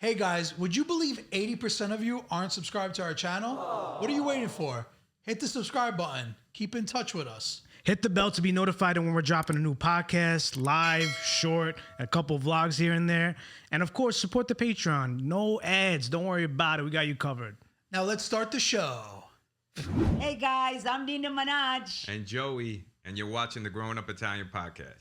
Hey guys, would you believe 80% of you aren't subscribed to our channel? What are you waiting for? Hit the subscribe button. Keep in touch with us. Hit the bell to be notified when we're dropping a new podcast, live, short, a couple vlogs here and there. And of course, support the Patreon. No ads. Don't worry about it. We got you covered. Now let's start the show. Hey guys, I'm Nina Manaj. And Joey, and you're watching the Growing Up Italian podcast.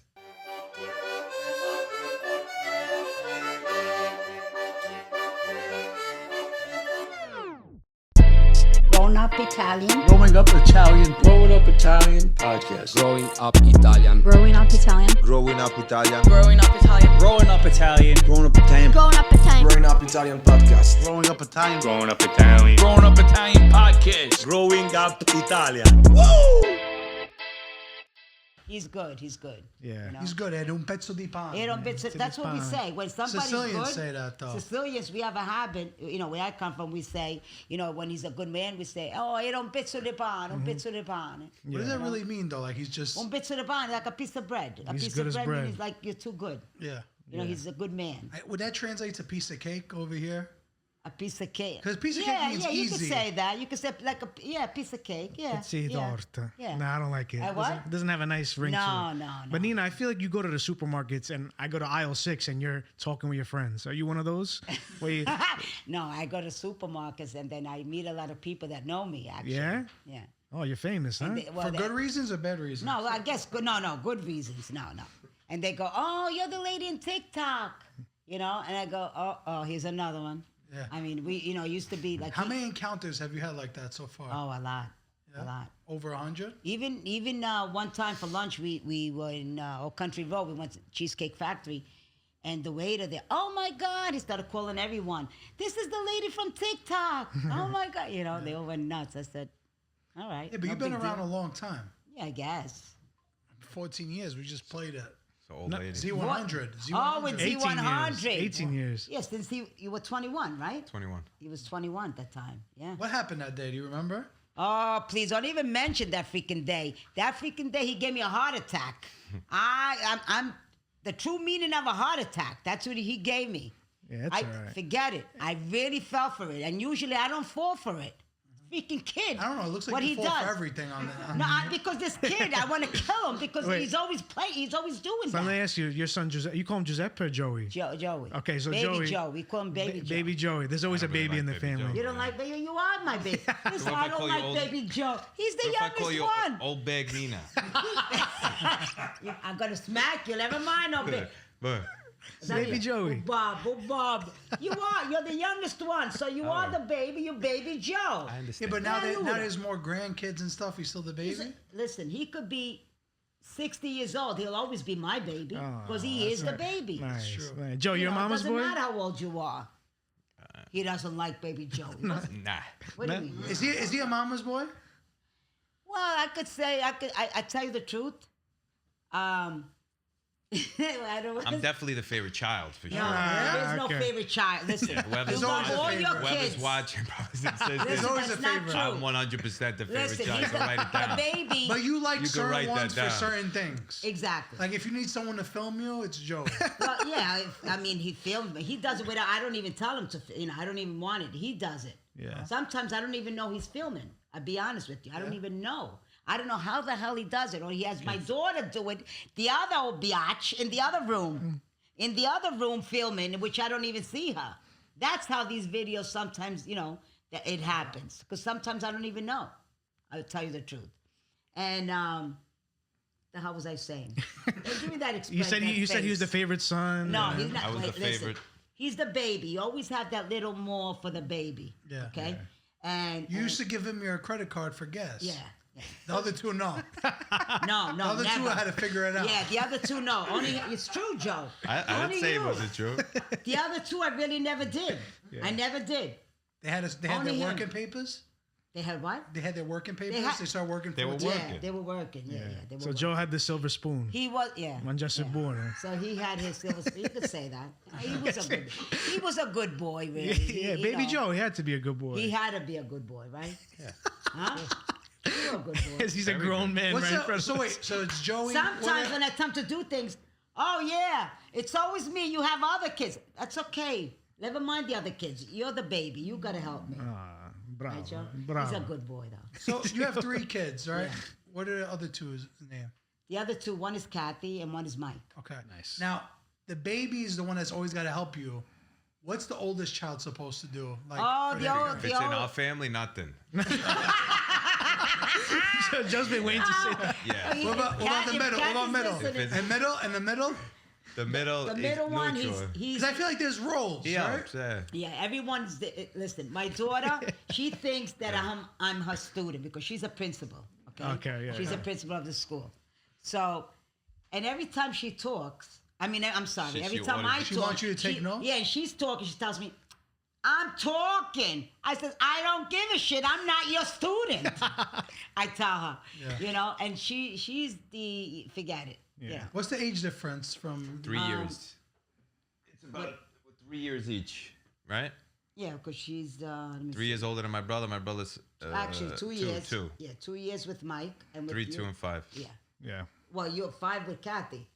Grown Up Italian. Growing Up Italian. Growing Up Italian podcast. Growing Up Italian. Growing Up Italian. Growing Up Italian. Growing Up Italian. Growing Up Italian. Growing Up Italian. Growing Up Italian. Growing Up Italian podcast. Growing Up Italian. Growing Up Italian. Growing Up Italian podcast. Growing Up Italian. Woo! He's good. He's good. Yeah. You know? He's good at un pezzo di pane. That's what we say. When somebody's Sicilians good, say that, though. Sicilians, we have a habit, where I come from, we say, when he's a good man, we say, oh, era un pezzo di pane, un pezzo di pane. What does that really mean, though? Like he's just... Un pezzo di pane, like a piece of bread. A He's piece good of as bread bread. means like you're too good. Yeah. He's a good man. Would that translate to piece of cake over here? A piece of cake. 'Cause piece of cake means you easy. could say that. You could say like a piece of cake. Yeah. Pezzi yeah. torta. Yeah. No, I don't like it. What? It doesn't have a nice ring to it. No. But Nina, I feel like you go to the supermarkets and I go to aisle 6 and you're talking with your friends. Are you one of those? Where you, No, I go to supermarkets and then I meet a lot of people that know me, actually. Yeah? Yeah. oh, you're famous, huh? For good reasons or bad reasons? No, I guess good. No, good reasons. No. And they go, oh, you're the lady in TikTok. And I go, oh, here's another one. Yeah. I mean, we, used to be like. How many encounters have you had like that so far? Oh, a lot. Yeah? A lot. Over 100? Even one time for lunch, we were in Old Country Road. We went to Cheesecake Factory. And the waiter there, oh my God, he started calling everyone. This is the lady from TikTok. Oh my God. They all went nuts. I said, all right. Yeah, but you've been around a long time. Yeah, I guess. 14 years. We just played it. So old lady. Z100. Oh, with 18 Z100. years. 18 years. Yes, since you were 21, right? 21. He was 21 at that time. Yeah. What happened that day? Do you remember? Oh, please don't even mention that freaking day. That freaking day, he gave me a heart attack. I'm the true meaning of a heart attack. That's what he gave me. Yeah, that's all right. Forget it. I really fell for it, and usually I don't fall for it. Freaking kid. I don't know. It looks like what you he fall does. for everything on the... No, because this kid, I want to kill him because Wait. he's always playing. He's always doing So let me that. ask you, your son Giuseppe, you call him Giuseppe or Joey? Joey. Okay, so baby Joey. Joe. We call him Baby Joe. Baby Joey. There's always a really baby in the like Baby family. Joe. You don't like baby? You are my baby. Listen, if I I don't call you like old- Baby Joe. He's the What if I call youngest you one. old bag Nina? I'm gonna smack you. Never mind, no big. But Baby Joey. Bob. You're the youngest one, so you are the baby. You're Baby Joe. I Yeah, understand. but now, Yeah, now there's more grandkids and stuff. He's still the baby? Listen, he could be 60 years old. He'll always be my baby because he that's is the right. baby. Nice. true. Nice. Joe, you're a mama's It doesn't boy? matter how old you are. He doesn't like Baby Joe. Nah. What do you mean? Is he a mama's boy? Well, I could say I tell you the truth. I don't. I'm definitely the favorite child for sure. No, there is no okay. favorite child. Listen, Whoever's you love always a all your favorite. Whoever's kids. watching probably says Listen, this. always that's a not favorite. true. I'm 100% the favorite Listen, child. he's So write it the down. baby. But you like You can certain write that ones for down. certain things. Exactly. Like if you need someone to film you, it's Joey. Well, yeah. I mean, he filmed me. He does it without. I don't even tell him to. I don't even want it. He does it. Yeah. Sometimes I don't even know he's filming. I'll be honest with you. I don't even know. I don't know how the hell he does it. Or he has my daughter do it. The other old biatch in the other room. In the other room filming, which I don't even see her. That's how these videos sometimes, that it happens. Because sometimes I don't even know. I'll tell you the truth. And the hell was I saying? Hey, give me that expression. You said he was the favorite son. No, and- he's not. I was Wait, the listen. favorite. He's the baby. You always have that little more for the baby. Yeah. Okay? And You used to give him your credit card for gas. Yeah. The other two, no. No, The other never. two had to figure it out. Yeah, the other two, no. Only it's true, Joe. I didn't Only say it you. wasn't true. The other two, I really never did. I never did. They had their Only him. working papers? They had what? They had their working papers? had- They started working They were 14. working. Yeah, they were working. Yeah. They were So working. Joe had the silver spoon. He was, yeah. Mangiasse buono. So he had his silver spoon. You could say that. He was a good boy, really. Yeah, He, baby Joe, he had to be a good boy. He had to be a good boy, right? Yeah. Huh? You were a good boy. He's a grown man, What's right? in up? front of So us. wait, so it's Joey? Sometimes when I come to do things, oh yeah, it's always me. You have other kids. That's okay. Never mind the other kids. You're the baby. You gotta help me. Bravo. Right, Joe? Bravo. He's a good boy, though. So you have 3 kids, right? Yeah. What are the other two's name? The other 2, one is Kathy and one is Mike. Okay. Nice. Now, the baby is the one that's always got to help you. What's the oldest child supposed to do? Like, Oh, for the their old- parents? If it's in our family, nothing. Just been waiting to say that. Yeah. What about the middle? What about middle? listening. And middle? And the middle? The middle. The middle is one, neutral. he's Because I feel like there's roles, He right? helps. Yeah. yeah. Everyone's listen. My daughter, she thinks that I'm her student because she's a principal. Okay. Okay, yeah, She's yeah. a principal of the school. So, and every time she talks, I'm sorry. She every time orders- I She talk, wants you to take notes? Yeah, and she's talking. She tells me, "I'm talking." I said, "I don't give a shit. I'm not your student." I tell her, and she's the forget it. You know. What's the age difference from 3 years. It's about 3 years each, right? Yeah, because she's let me 3 years older than my brother. My brother's actually 2 years. Two. Yeah, 2 years with Mike and with 3, you. 2, and 5. Yeah. Yeah. Well, you're 5 with Kathy,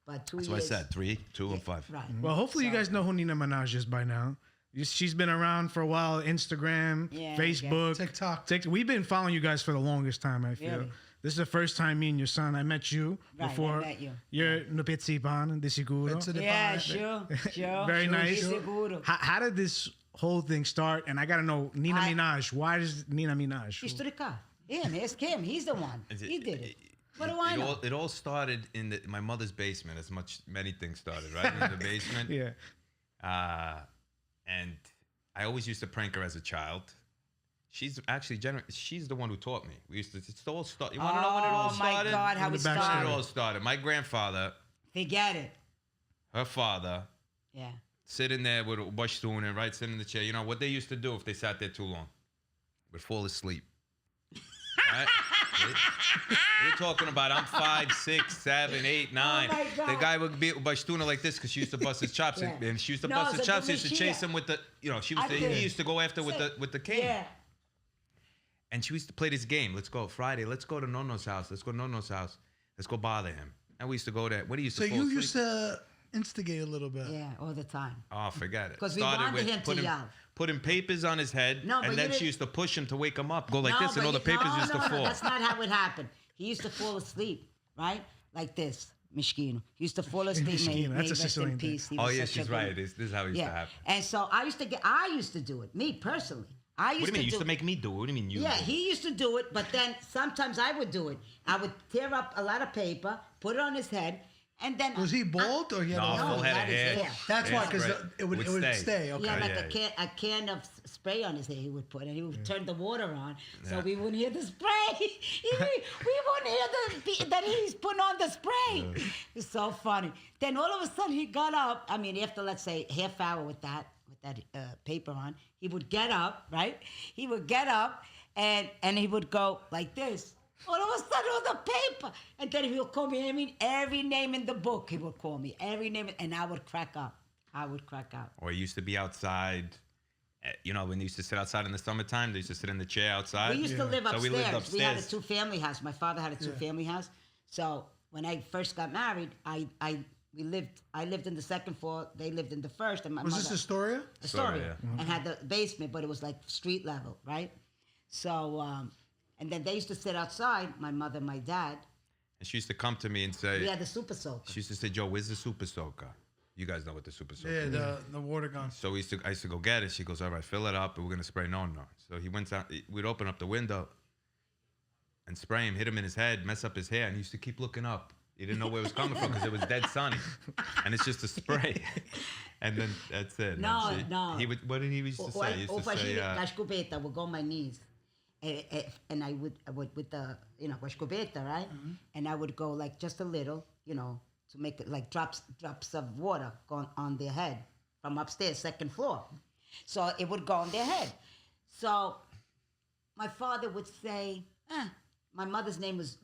but 2 That's years. what I said. 3, 2, and 5. Right. Well, hopefully you guys know who Nina Manaj is by now. She's been around for a while. Instagram, Yeah, Facebook, TikTok. We've been following you guys for the longest time, I feel. Really? This is the first time me and your son, I met you Right, I before. met you. You're no Pezzo Di Pane, di sicuro. Pezzo Di Yeah, Pane? sure. Very nice. Sicuro. How did this whole thing start? And I got to know, Nina Minaj. Why does Nina Minaj? He's to the car. Him, ask him. He's the one. He did it. What do I know? It all started in my mother's basement, as many things started, right? In the basement. Yeah. And I always used to prank her as a child. She's actually she's the one who taught me. We used to. It's all start. You want to know when it all Oh my started? God, how it When it started. all started. My grandfather, Forget it. her father, Yeah. sitting there with a bastone, right, sitting in the chair. You know what they used to do if they sat there too long? Would fall asleep. Right? We're talking about I'm 5, 6, 7, 8, 9. my God. The guy would be bastuna like this because she used to bust his chops, Yeah. and she used to No, bust his so chops. He the used to machine- chase him with the, I did. he used to go after with the cane. Yeah. And she used to play this game. Let's go Friday. Let's go to Nono's house. Let's go to Nono's house. Let's go bother him. And we used to go there. When he used to So fall you asleep. used to instigate a little bit. Yeah, all the time. Oh, forget it. 'Cause we Started wanted with him to yell. putting papers on his head, No, but and you then she didn't- used to push him to wake him up. Go like No, this, and but all the papers used to fall. No, that's not how it happened. He used to fall asleep, right? Like this. Mishkino. He used to fall asleep. Mishkino, that's a rest in Sicilian thing. peace. He Oh was yeah, such a she's good- right. This is how it used to happen. And so I used to do it. Me personally. What do you mean? You used to make me do it? What do you mean you? Yeah, do it? he used to do it, but then sometimes I would do it. I would tear up a lot of paper, put it on his head, and then Was he bald or he had No, a No, full he head had of his hair. hair. That's why, because Hairspray. it would stay. Okay. He had like yeah. a can of spray on his hair he would put, and he would turn the water on, so Yeah. we wouldn't hear the spray. we wouldn't hear that he's putting on the spray. It's so funny. Then all of a sudden he got up. I mean, after let's say half hour with that paper on, he would get up, right? He would get up, and he would go like this. All of a sudden, all the paper, and then he would call me every name in the book. He would call me every name, and I would crack up. Or he used to be outside. When they used to sit outside in the summertime, they used to sit in the chair outside. We used to live So upstairs. we lived We had a upstairs. 2-family house. My father had a 2-family house. So when I first got married, I lived in the second floor. They lived in the first. And my Was mother, this Astoria? Astoria, Yeah. and had the basement, but it was like street level, right? So, and then they used to sit outside. My mother, my dad. And she used to come to me and say, We had the super soaker. she used to say, Joe, where's the super soaker? You guys know what the super soaker is. Yeah, the water gun. So I used to go get it. She goes, all right, fill it up, and we're going to spray no. So he went out, we'd open up the window and spray him, hit him in his head, mess up his hair, and he used to keep looking up. He didn't know where it was coming from because it was dead sunny. And it's just a spray. And then that's it. No, That's it. no. What did he used to say? He used to say, la scopetta, I would go on my knees. And I would with the, scopetta, right? Mm-hmm. And I would go like just a little, to make it like drops of water going on their head from upstairs, second floor. So it would go on their head. So my father would say, my mother's name was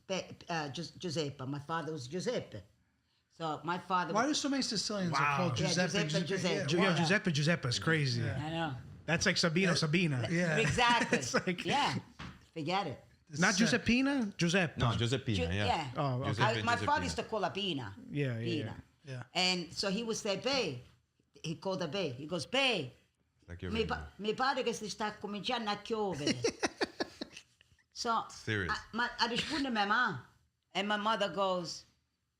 Giuseppe. My father was Giuseppe. So my father. Why do so many Sicilians are called Yeah, Giuseppe? Giuseppe. why? Giuseppe is crazy. I know. That's like Sabino, Sabina. Yeah. Exactly. It's like- yeah. Forget it. Not Giuseppina, Giuseppe. no, Giuseppina, yeah. Oh, okay. Giuseppe, My Giuseppina. father used to call her Pina. Yeah. Pina. Yeah. And so he would say, babe, he called her Bae. He goes, Bae, Like you're mi pare che si sta cominciando a piovere. So, Serious. I risponde minha mamã. And my mother goes,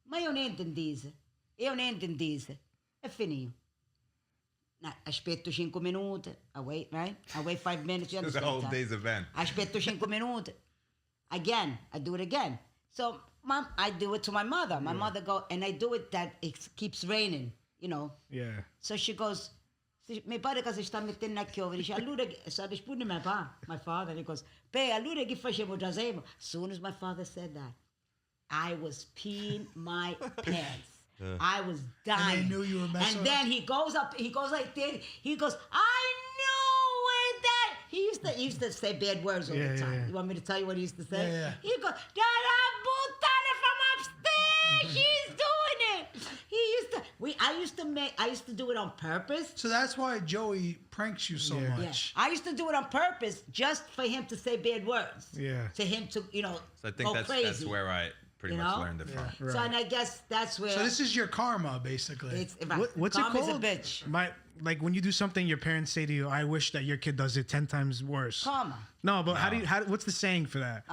ma io non intendise. Io non intendise. E finito. Nah, aspetto 5 minuti. I wait, right? I wait 5 minutes. You the understand? whole day's event. Aspetto 5 minuti. Again, I do it again. So, mom, I do it to my mother. My mother go, and I do it that it keeps raining, you know. Yeah. So she goes, mi pare che si sta mettendo a piovere. Dice, allora, so risponde my father, and he goes, Beh, allora che facevo già sempre? As soon as my father said that, I was peeing my pants. I was dying. And they knew you were messing And then he goes up, he goes like this. He goes, I knew it that. He used to say bad words all the time. Yeah. You want me to tell you what he used to say? Yeah. He goes, Dada buttare from upstairs. She's doing it. I used to do it on purpose. So that's why Joey pranks you so Yeah. Yeah. much. I used to do it on purpose just for him to say bad words. Yeah. To him to, So I think go that's crazy. where I pretty You much know? learned it from. Right. So, and I guess that's where So this is your karma, basically. it's right. What's it Karma's called? a bitch. Like when you do something, your parents say to you, "I wish that your kid does it 10 times worse." Karma. No, but what's the saying for that?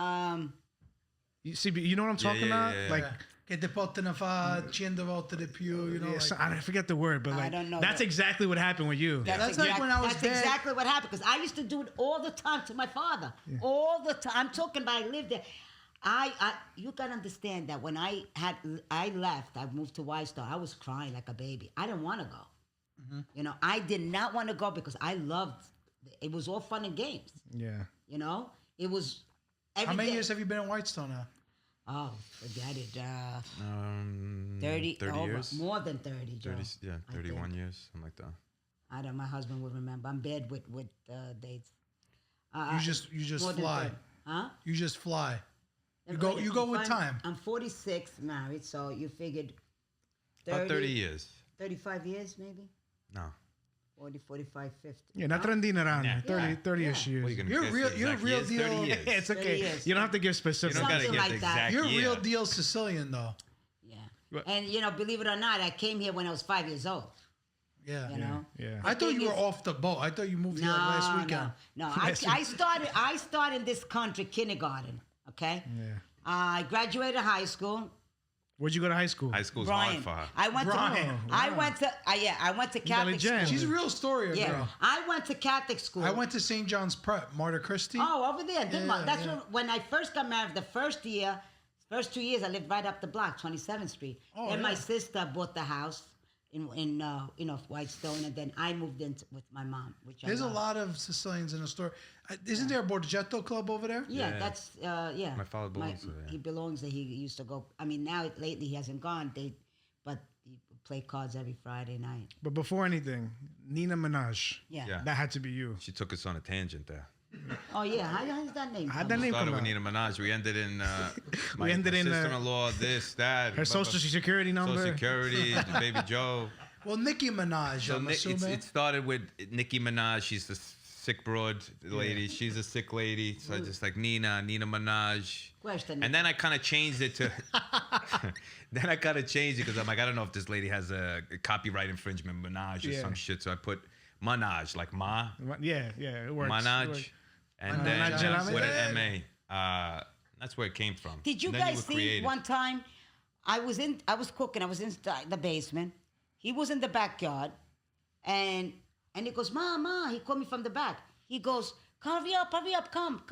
You see, you know what I'm talking about? yeah. Like, Che te possono fare 100 volte di più, you know? yeah, like- so- I forget the word, but I like don't know that's that. exactly what happened with you. That's like when I was That's bad. exactly what happened because I used to do it all the time to my father. All the time. I'm talking about I lived there. You gotta understand that when I left, I moved to Whitestone. I was crying like a baby. I didn't want to go. Mm-hmm. I did not want to go because I loved. It was all fun and games. Yeah. It was. Every How many day. years have you been in Whitestone now? Oh, forget it. 30 over, years? more than 30, Joe. 30, yeah, I 31 think. years, something like that. I don't. My husband would remember. I'm bad with dates. You just More than fly. 30. Huh? You just fly. You Everybody- go with I'm- time. I'm 46, married, so you figured About 30 years. 35 years maybe? No. 40, 45, 50. Yeah, not trending around Yeah. 30-ish Yeah. years. What, you gonna You're guess real- the you're exact real years? deal. 30 years. It's 30 okay. years. You don't have to give You specifics. don't gotta Something get the like that. exact You're year. real deal Sicilian, though. Yeah. And, believe it or not, I came here when I was 5 years old, Yeah. you know? Yeah. I thought thing you were is- off the boat. I thought you moved here like last weekend. No. I started in this country kindergarten, okay? Yeah. I graduated high school. Where'd you go to high school? High school's Brian. hard for her. I went Brian. to I went to Catholic gem. school. She's a real story, Yeah. girl. I went to Catholic school. I went to St. John's Prep, Martyr Christie. Oh, over there. Yeah, That's yeah. when I first got married. The first 2 years, I lived right up the block, 27th Street. Oh, Then yeah. my sister bought the house in Whitestone, and then I moved in with my mom. Which There's I a love. lot of Sicilians in the store. Isn't there a Borgetto club over there? Yeah, Yeah. that's yeah. My father belongs there, yeah. He belongs there. He used to go. I mean, now lately he hasn't gone. But he play cards every Friday night. But before anything, Nina Manaj. Yeah. Yeah. That had to be you. She took us on a tangent there. Oh yeah. How's that name? How'd come that name Started come with out? Nina Manaj. We ended in my ended in, sister-in-law, this, that. Her social security number. Social Security, the baby Joe. Well, Nicki Minaj, So I'm Nick, assuming. it started with Nicki Minaj. She's the sick broad lady. She's a sick lady. So I just like Nina Manaj. Question. And then I kind of changed it to. Then I kind of changed it because I'm like, I don't know if this lady has a copyright infringement, Manaj or Yeah. some shit. So I put Manaj, like Ma, Yeah, it works. It Manaj, works. and then Manaj. with an M-A. That's where it came from. Did you And then guys were see creative. one time? I was cooking. I was in the basement. He was in the backyard, and he goes, Ma. He called me from the back. He goes, hurry up, come.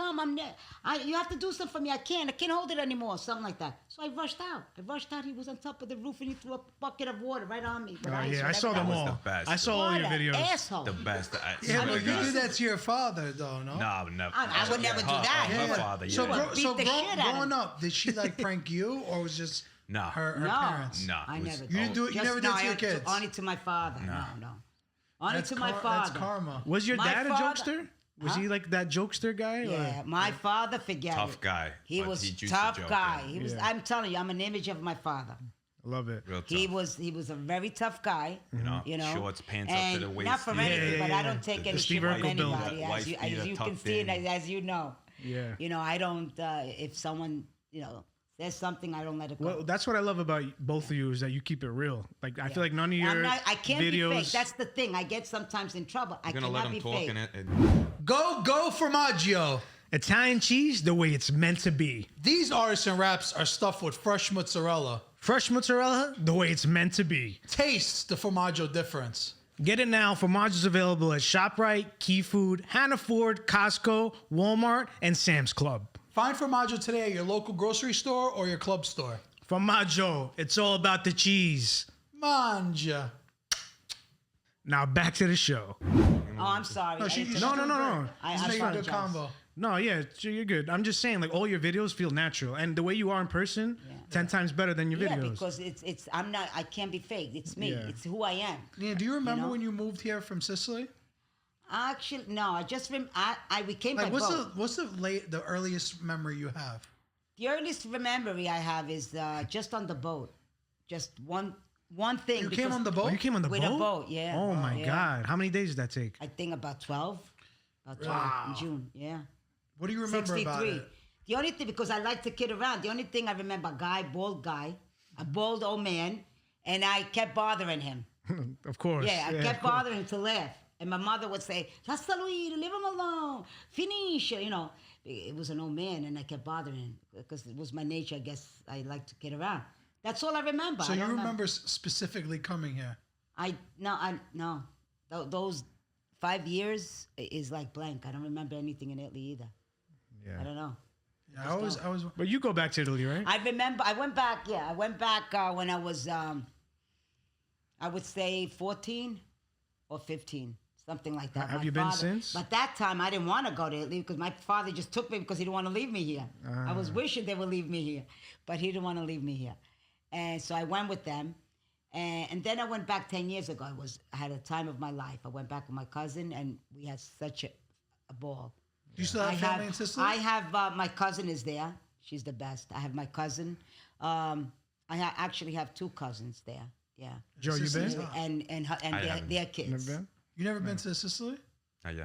You have to do something for me. I can't hold it anymore. Something like that. So I rushed out. He was on top of the roof, and he threw a bucket of water right on me. Oh, yeah, I saw them was all. the best. I saw all your What an videos. asshole. The best. Yeah, oh my but you God. do that to your father, though, no? No, never. I would never do that. Her Yeah. father, yeah. So, Beat the shit out of growing him. up, did she like prank you, or was just No. her No. parents? No. I it was- never. You didn't do it. You never did to your kids. Only to my father. No. Only That's to my That's father. karma. Was your My dad a father- jokester? Was Huh? he like that jokester guy? Yeah, Or? my father, forget Tough it. guy, He but was he used to tough joke, guy. yeah. He was. Yeah. I'm telling you, I'm an image of my father. Love it. Real tough. He was a very tough guy. You know, shorts, pants up to and the waist. not for Yeah, anything, yeah, but yeah. I don't take The any Steve shit from Urkel build. anybody, Wife beater as you can tucked see in. and as you know. Yeah. You know, I don't. If someone say there's something I don't let it go. Well, that's what I love about both of you is that you keep it real. Like I feel like none of your I can't videos. be fake. That's the thing. I get sometimes in trouble. I You're gonna let cannot him be talk fake. and Go formaggio. Italian cheese the way it's meant to be. These artisan wraps are stuffed with fresh mozzarella. Fresh mozzarella the way it's meant to be. Taste the formaggio difference. Get it now. Formaggio is available at ShopRite, Key Food, Hannaford, Costco, Walmart, and Sam's Club. Find formaggio today at your local grocery store or your club store. Formaggio, it's all about the cheese. Manja. Now back to the show. Oh, I'm sorry. No, I she's didn't- No. Just make a good apologize. combo. No, yeah, you're good. I'm just saying, like, all your videos feel natural. And the way you are in person, 10 times better than your Yeah, videos. because I can't be fake. It's me. Yeah. It's who I am. Nina, do you remember know? when you moved here from Sicily? Actually, no. I just we came Like, by boat. what's the earliest memory you have? The earliest memory I have is just on the boat. Just one thing. You came because on the boat? Oh, you came on the with boat? a boat, yeah. Oh, my Yeah. God. How many days did that take? I think about 12. About 12 in June, yeah. What do you remember about 63. it? The only thing, because I like to kid around, the only thing I remember, bald guy, a bald old man, and I kept bothering him. Of course. Yeah, I kept of course. bothering him to laugh. And my mother would say, Lascia lui, leave him alone, finish, you know. It was an old man, and I kept bothering him because it was my nature, I guess. I like to kid around. That's all I remember. So I you don't remember specifically coming here? No. Those 5 years is like blank. I don't remember anything in Italy either. I don't know. Yeah, I was. But you go back to Italy, right? I remember. I went back. Yeah, I went back when I was, I would say 14 or 15, something like that. Have My you been father- since? But that time I didn't want to go to Italy because my father just took me because he didn't want to leave me here. I was wishing they would leave me here, but he didn't want to leave me here, and so I went with them. And then I went back 10 years ago. I had a time of my life. I went back with my cousin, and we had such a ball. Do you still have family in Sicily? I have my cousin is there. She's the best. I have my cousin. Actually have two cousins there. Yeah. Joe, you Sicily's been? hot. And their kids. Never been? You never been to Sicily? yeah.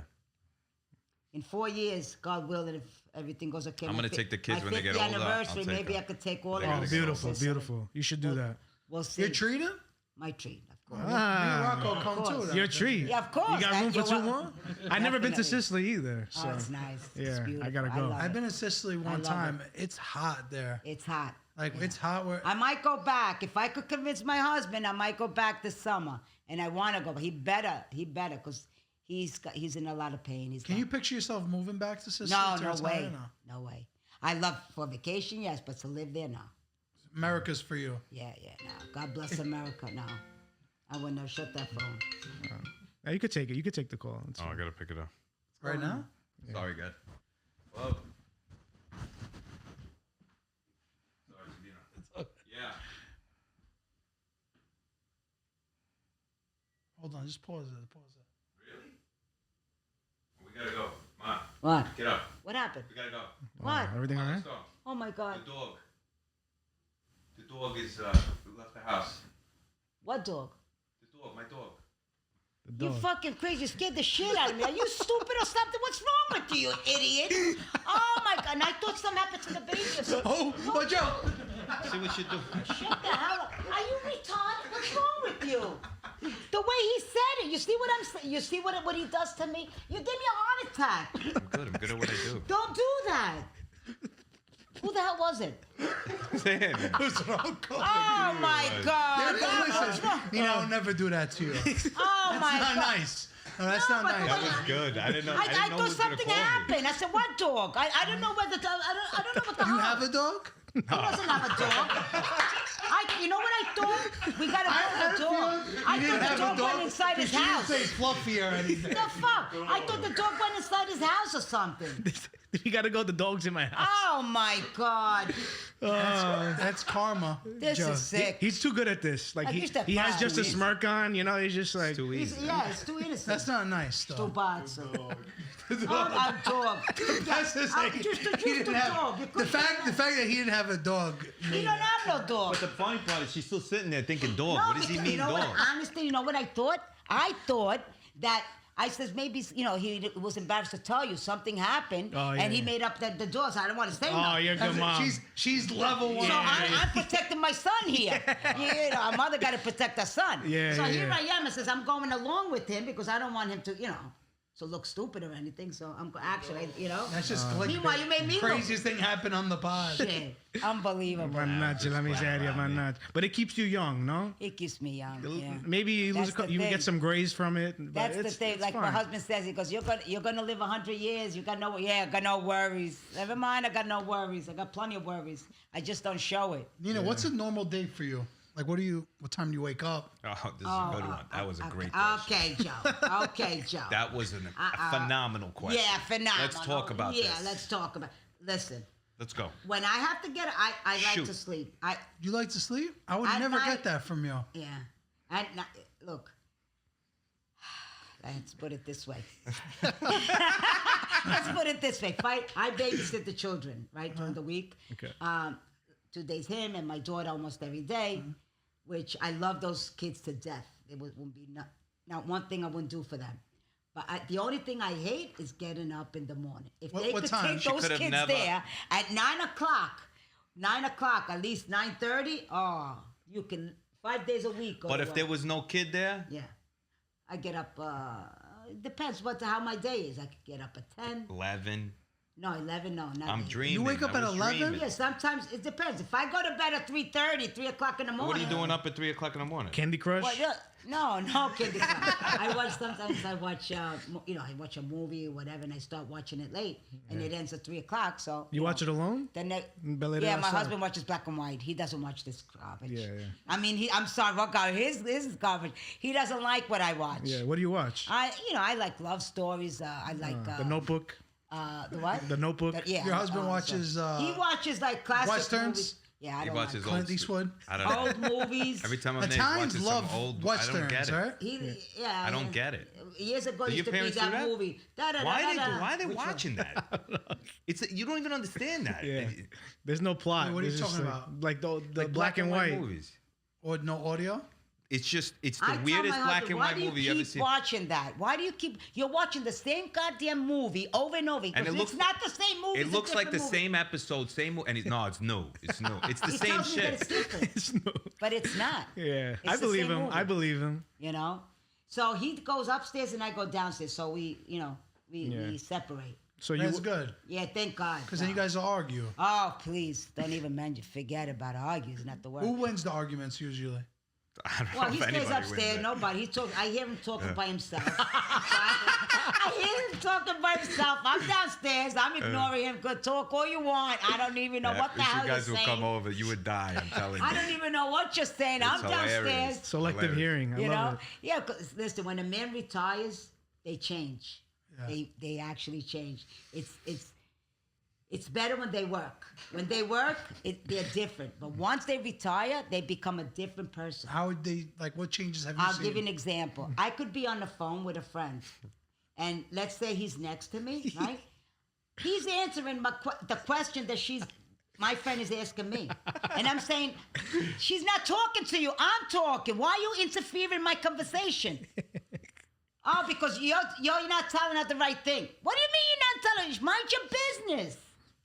In 4 years, God willing, if everything goes okay. I'm my gonna fi- take the kids my when they get 50th older, I'll anniversary, take maybe them. I could take all They of gotta them. go. Beautiful, Sicily. beautiful. You should do that. We'll see. Your treating? My treat, of course. Me and Rocco come course. too. Your treat. Yeah, of course. You got room for You're two wel- more? I've never been to Definitely. Sicily either. So. Oh, it's nice. It's Yeah, I beautiful. gotta go. love I've it. been to Sicily one love time. It's hot there. It's hot. Like it's hot where. I might go back. If I could convince my husband, I might go back this summer. And I want to go, but he better, because he's in a lot of pain. Can you picture yourself moving back to Sicily? No, to no retire? way. No way. I love for vacation, yes, but to live there, no. America's for you. Yeah, no. God bless America, no. I would never shut that phone. Yeah, you could take it. You could take the call. It's Oh, I fine. gotta pick it up. Right now? Sorry, guys. Whoa. Sorry, Sabina. Yeah. Hold on, just pause it. Really? We gotta go. Ma, What? get up. What happened? We gotta go. What? Everything all right? Let's go. Oh my God. The dog. The dog is left the house. What dog? The dog, my dog. The You dog. fucking crazy. You scared the shit out of me. Are you stupid or something? What's wrong with you, idiot? Oh my God. And I thought something happened to the baby or something. Oh, Joe. See what you do. Shut the hell up. Are you retarded? What's wrong with you? The way he said it. You see what I'm saying? You see what he does to me? You give me a heart attack. I'm good at what I do. Don't do that. Who the hell was it? Sam. Who's wrong? Oh my God. Listen, I'll never do that to you. Oh my That's not God. nice. No, that's not but the nice. That was good. I didn't know. I didn't know thought who was gonna something call me. happened. I said, what dog? I don't know whether to, I don't know what the You hell. have a dog? He doesn't have a dog. You know what I thought? We got to build a dog. I thought the dog went inside his house. You didn't say fluffy or anything. The fuck? I thought the dog went inside his house or something. You gotta go. The dog's in my house. Oh my God. That's karma. This is sick. He's too good at this. Like I he used to has find just a weed. smirk on. You know, he's just like. Too easy. It's too innocent. That's not nice, Too though. bad, so. I'm dog. That's just I'm like, just a he didn't have, dog. You the couldn't- fact that he didn't have a dog. He don't have no dog. But the funny part is she's still sitting there thinking dog. No, What does he because mean you know dog? what? Honestly, you know what I thought? I thought that I says, maybe, he was embarrassed to tell you something happened, Oh, and he yeah. made up the doors. I don't want to say Oh, nothing. you're a good mom. She's level one. So I'm protecting my son here. A mother got to protect her son. Yeah, so yeah, here yeah. I am. I says, I'm going along with him because I don't want him to, to look stupid or anything. So I'm actually, That's just Meanwhile, you made me look- craziest thing happened on the pod. Shit. Unbelievable. Mannaggia la miseria, mannaggia. But it keeps you young, no? It keeps me young. Yeah. Maybe you That's the you thing. get some grays from it. But That's the it's- thing. it's Like my fine. husband says, he goes, "You're gonna live 100 years. I got no worries. Never mind, I got no worries. I got plenty of worries. I just don't show it." Nina, what's a normal day for you? Like, what time do you wake up? Oh, this is a good one. That was a great question. Okay, Joe. Okay, Joe. That was a phenomenal question. Yeah, phenomenal. Let's talk about this. Yeah, let's talk about. Listen, Let's go. when I have to get, I like Shoot. to sleep. You like to sleep? I would At never night- get that from you. Yeah. Look. Let's put it this way. Let's put it this way. I babysit the children, right, during the week. Okay. 2 days him and my daughter almost every day, which I love those kids to death. It wouldn't be not one thing I wouldn't do for them. But the only thing I hate is getting up in the morning. If they what could time? take She those could've kids never- there at 9 o'clock, at least 9:30, you can 5 days a week. go But to if work. there was no kid there, Yeah. I get up, it depends how my day is. I could get up at 10. 11. No, 11, no, not I'm 8. dreaming. You wake up I at was 11? dreaming. Yeah, sometimes it depends. If I go to bed at 3:30, 3 o'clock in the morning. What are you doing up at 3 o'clock in the morning? Candy Crush? Well, yeah, no, Candy Crush. Sometimes I watch, I watch a movie or whatever, and I start watching it late, and it ends at 3 o'clock. So You watch it alone? The next, Bel Air yeah, my outside. husband watches black and white. He doesn't watch this garbage. Yeah, yeah. I mean, I'm sorry, what garbage? His is garbage. He doesn't like what I watch. Yeah. What do you watch? I like love stories. I like The Notebook. the what? The Notebook. Yeah. Your husband so- watches he watches like classic Westerns? movies. Yeah, I He don't watches like Clint old Eastwood? I don't know. old movies. Every time I'm there, he Italians watches love some old. I don't westerns, get it. right? I don't get it. Years ago, Do used your to be parents do that that? movie. Why are they Which one? watching that? You don't even understand that. Yeah. There's no plot. What are you There's just talking like, about? Like the Like black and white. movies. Or no audio? It's the I tell weirdest my black husband, and why white do you movie you ever keep seen. watching that? Why do you keep? You're watching the same goddamn movie over and over. And Because it looks it's not the same movie. It it's a looks like the different movie. same episode, same movie, and it's new. It's new. It's the He same tells me that it's shit. different, but it's not. Yeah. It's I the believe same him. I movie. believe him. You know, so he goes upstairs and I go downstairs. So we separate. So you That's good. Yeah, thank God. Because then you guys will argue. Oh, please don't even mention. Forget about argues. Not the word. Who wins the arguments usually? I don't Well, know he if stays anybody upstairs. wins that. Nobody. I hear him talking by himself. I hear him talking by himself. I'm downstairs. I'm ignoring him. Good talk all you want. I don't even know what the If hell you you're guys will saying. come over, you would die. I'm telling you. I don't even know what you're saying. It's I'm downstairs. hilarious. selective Hilarious. hearing. I You love know? it. Yeah. 'Cause listen, when a man retires, they change. Yeah. They actually change. It's better when they work. When they work, they're different. But once they retire, they become a different person. How would they, like, what changes have you I'll seen? give you an example. I could be on the phone with a friend, and let's say he's next to me, right? He's answering the question that my friend is asking me. And I'm saying, she's not talking to you. I'm talking. Why are you interfering in my conversation? Oh, because you're not telling her the right thing. What do you mean you're not telling her? Mind your business.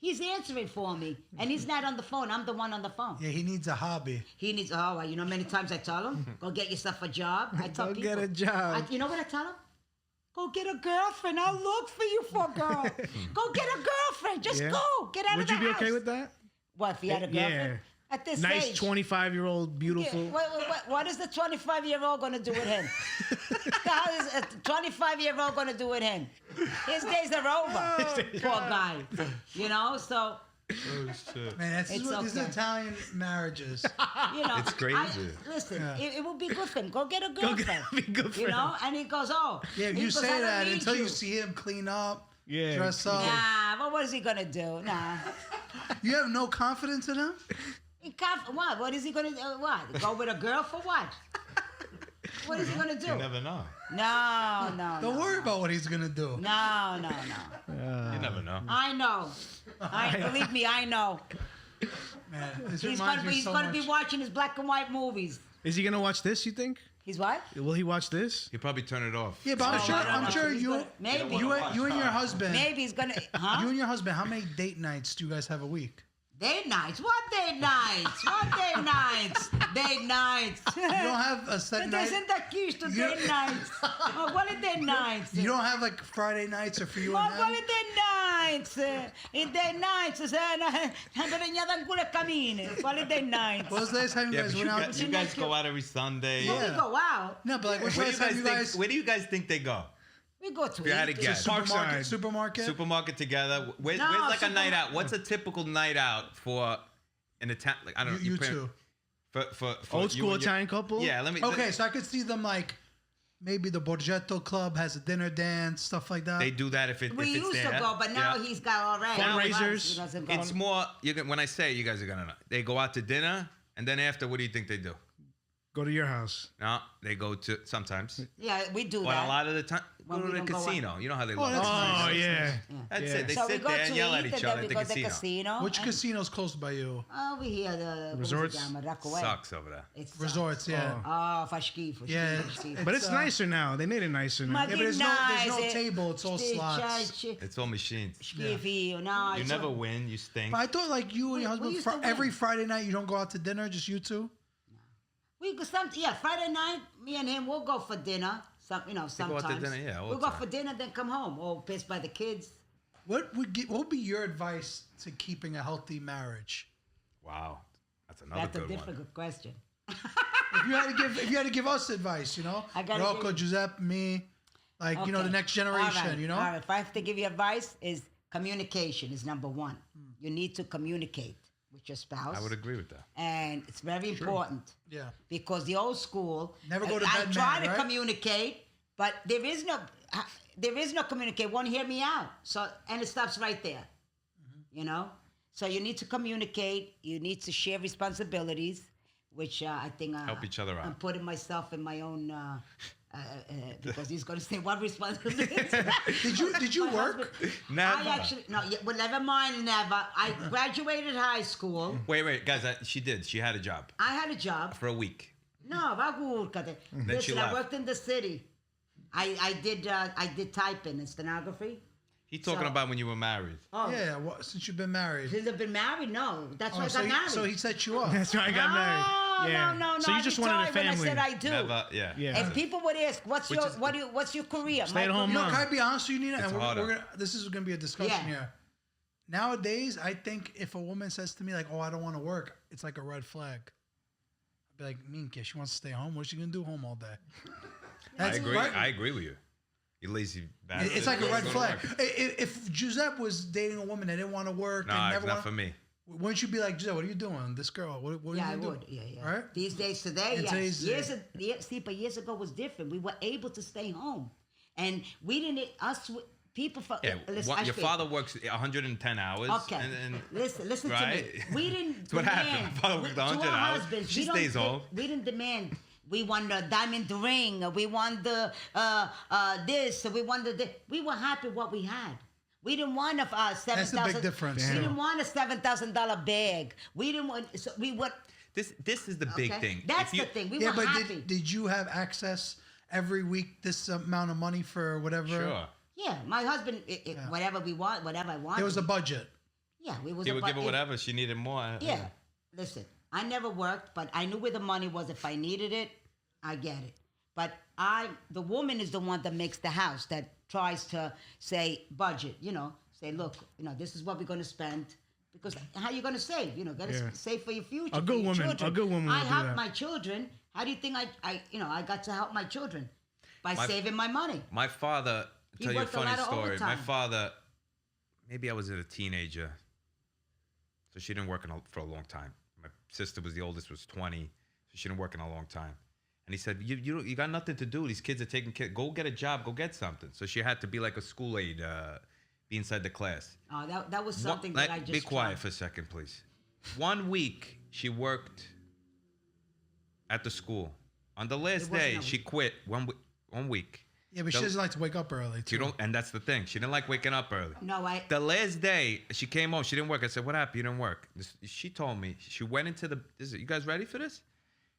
He's answering for me, and he's not on the phone. I'm the one on the phone. Yeah, he needs a hobby. He needs, you know how many times I tell him, go get yourself a job? I tell Go people. get a job. You know what I tell him? Go get a girlfriend. I'll look for you for a girl. Go get a girlfriend. Just Yeah. go. Get out Would of the you be house. okay with that? What, if he had a girlfriend? Yeah. At this Nice age. 25-year-old, beautiful. Yeah, what is the 25-year-old going to do with him? How is a 25-year-old going to do with him? His days are over. Poor guy. You know, so... Man, It's this is okay. Italian marriages. You know, It's crazy. Listen, Yeah. it will be good for him. Go get a girlfriend. be good for You know, him. and he goes, oh. Yeah, he you goes, say "I don't that need until you see him clean up, Yeah. dress up. Nah, but what is he gonna do? Nah. You have no confidence in him? What? What is he gonna do? What? Go with a girl for what? What is he gonna do? You never know. No. Don't worry about what he's gonna do. No. You never know. I know. Believe me, I know. Man, this He's reminds gonna me be so gonna much. be watching his black and white movies. Is he gonna watch this? You think? He's what? Will he watch this? He'll probably turn it off. Yeah, but I'm sure. I don't I'm know. sure He's you. gonna- maybe. You and your husband. Maybe he's gonna. Huh? You and your husband. How many date nights do you guys have a week? Date nights? What date nights? What date nights? Date nights. You don't have a set Te night. aquí to You- date nights. Oh, ¿cuál es date nights? You don't have like Friday nights or for you Oh, and ¿cuál him. es date nights? In date nights, pero ya dan culo camine. ¿Cuál es date nights? What was the last time you Yeah, guys but went out? you guys go out every Sunday. No, we go out. No, but like, what's the Where do you last time guys you think? guys? Where do you guys think they go? We go to If you had to eat. guess. Supermarket. Parkside. Supermarket. Supermarket together. Where's No, like a night supermarket. out? What's a typical night out for an Italian? Like, I don't know. You your two. For Old you school and your- Italian couple? Yeah, let me. Okay, so I could see them like maybe the Borgetto Club has a dinner dance, stuff like that. They do that if We it's used there. to go, but now Yeah. he's got all right. Fundraisers. He doesn't go. It's more. When I say you guys are gonna know, they go out to dinner, and then after, what do you think they do? Go to your house. No, they go to sometimes, Yeah, we do but that. a lot of the time When go we to the don't go out. casino. You know how they Oh, love that's it. nice. Oh, yeah. That's Yeah. it. They So we sit go there to and yell eat, at each and other then at we the go to the casino. casino. Which and- casino's close by you? Oh, we hear the Resorts? Rockaway. Sucks over there. It's Resorts, yeah. Oh, faz schifo. Yeah, schifo. But it's It's, nicer now. They made it nicer now. Mas Yeah, but there's no table, it's all slots. It's all machines. Schifo, no. You it's never all- win. You stink. But I thought like you and your We husband used to every win. Friday night you don't go out to dinner, just you two. We go Friday night, me and him, we'll go for dinner. Sometimes. go out to dinner, yeah, all We'll the go time. for dinner, then come home. All pissed by the kids. What would be your advice to keeping a healthy marriage? Wow, that's another That's a good one. difficult question. If you had to give us advice, you know, I gotta Rocco, give- Giuseppe, me, like you know, the Okay. next generation, All right. you know. All right. If I have to give you advice, is communication is number one. You need to communicate with your spouse. I would agree with that. And it's very important. Yeah. Because the old school, Never go to I bed try mad, to right? communicate, but there is no communicate. Won't hear me out. So and it stops right there. You know. So you need to communicate. You need to share responsibilities, which I think Help each other out. I'm putting myself in my own. Because he's going to say what responsibility. Did you My work? husband- Never. I actually no. Well, never mind. Never. I graduated high school. Wait, guys. She did. She had a job I had a job. for a week. No, vagurkate. Then she Listen, I left. worked in the city. I did typing and stenography. He's talking So- about when you were married. Oh, Yeah. Since you've been married. Since I've been married, no. That's why I so got married. he set you up. That's why I got married. Yeah. No. So you just wanted a retired when family. I said I do. Never. Yeah. Yeah. And people would ask, "What's Which your is- what's your career?" Stay at home You know, mom. can I be honest with you, Nina? It's And harder. this is going to be a discussion Yeah. here. Nowadays, I think if a woman says to me like, "Oh, I don't want to work," it's like a red flag. I'd be like, "Minka, she wants to stay home. What's she gonna do home all day?" I That's agree. right. I agree with you. You lazy bastard. It's like a red Go to flag. work. If Giuseppe was dating a woman that didn't want to work, No, and it's never not want, for me. wouldn't you be like, Giuseppe, what are you doing? This girl, what Yeah, are I you would. doing? Yeah. Right? These days, today, In yes. today's Years ago was different. We were able to stay home, and we didn't. People. Yeah. Listen, I Your speak. father works 110 hours. Okay. And Listen right? to me. We didn't That's what demand. happened. My father worked to 100 our hours. husbands, She we don't stays home. We didn't demand. We want the diamond ring. We want the this. We want the this. We were happy with what we had. We didn't want a $7,000. That's the big difference. We Yeah. didn't want a $7,000 bag. We didn't want. So we were. this is the big Okay? thing. That's If you- the thing. We Yeah, were but happy. did you have access every week this amount of money for whatever? Sure. Yeah, my husband. Whatever we want, whatever I want. There was a budget. Yeah, we was. He a would bu- give her if- whatever. She needed more. Yeah. Listen, I never worked, but I knew where the money was. If I needed it, I get it. But the woman is the one that makes the house, that tries to say budget, say, look, this is what we're going to spend. Because how you going to save? Got to Yeah. save for your future. A good for your woman- children. a good woman I will do help that. my children. How do you think I got to help my children? By My- saving my money. My father, He tell you a worked a funny lot of story. My overtime. father, maybe I was a teenager, so she didn't work for a long time. My sister was the oldest, was 20, so she didn't work in a long time. And he said, you got nothing to do. These kids are taking care. Go get a job. Go get something. So she had to be like a school aide, be inside the class. Oh, that was something that I just Be quiet tried. for a second, please. 1 week she worked at the school. On the last wasn't day, a she week. quit. 1 week. Yeah, but she The- doesn't like to wake up early. You Too. don't, and that's the thing. She didn't like waking up early. No, The last day she came home, she didn't work. I said, "What happened? You didn't work." She told me she went into the. You guys ready for this?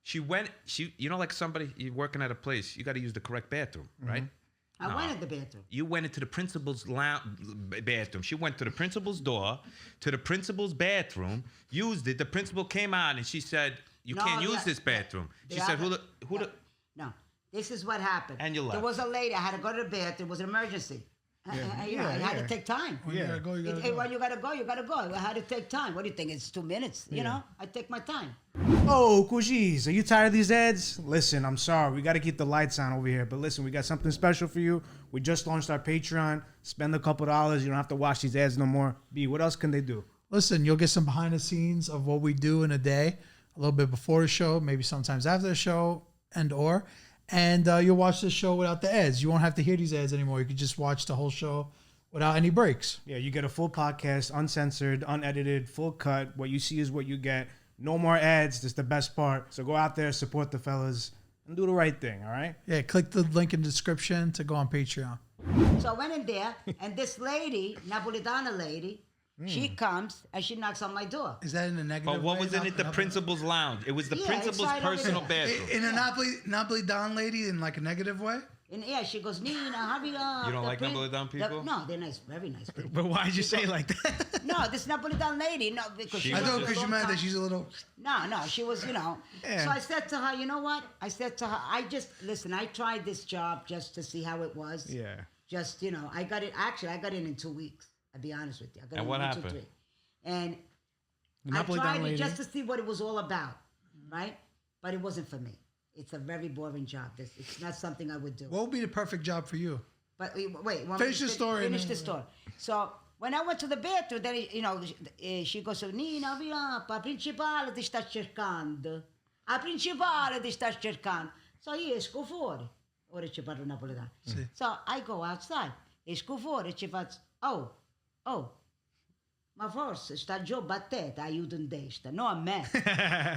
You know, like somebody, you're working at a place, you got to use the correct bathroom, right? I went in the bathroom. You went into the principal's bathroom. She went to the principal's door, to the principal's bathroom, used it. The principal came out and she said, "You can't use this bathroom." She said, No, this is what happened. And you left. There was a lady. I had to go to the bathroom. It was an emergency. I had to take time. When you gotta go, you gotta go. When you gotta go. I had to take time. What do you think? It's 2 minutes. You know, I take my time. Oh, Cougis, are you tired of these ads? Listen, I'm sorry. We got to keep the lights on over here. But listen, we got something special for you. We just launched our Patreon. Spend a couple dollars. You don't have to watch these ads no more. B, what else can they do? Listen, you'll get some behind the scenes of what we do in a day, a little bit before the show, maybe sometimes after the show, and you'll watch the show without the ads. You won't have to hear these ads anymore. You can just watch the whole show without any breaks. Yeah, you get a full podcast, uncensored, unedited, full cut. What you see is what you get. No more ads. That's the best part. So go out there, support the fellas, and do the right thing, all right? Yeah, click the link in the description to go on Patreon. So I went in there, and this lady, Napolitana lady, she comes and she knocks on my door. Is that in a negative But what way? was in it? The principal's lounge. It was the Yeah, principal's inside over personal there. bathroom. In a Napoli Don lady in like a negative way? And yeah, she goes, Nina, hurry up. You don't like Napolitan people? No, they're nice, very nice people. But why'd you say it like that? No, this Napolitan lady, no, because she I was thought a because you long meant time- that she's a little. No, she was, you know. Yeah. So I said to her, you know what? I said to her, listen, I tried this job just to see how it was. Yeah. Just, you know, I got it in 2 weeks. I'll be honest with you. I got And it what in happened? 2, 3. And The I Napolitan tried lady. it just to see what it was all about, right? But it wasn't for me. It's a very boring job. It's not something I would do. What would be the perfect job for you? But wait, Finish the story. Finish the story. So when I went to the bathroom, then you know she goes, Nina, hurry up, a principale ti sta cercando. A principale ti sta cercando. So io esco fuori. Ora ci parlo napoletano. Sì. So I go outside. Esco fuori e ci faccio, oh. Ma forse sta giù batteta, aiuto in destra, no a me.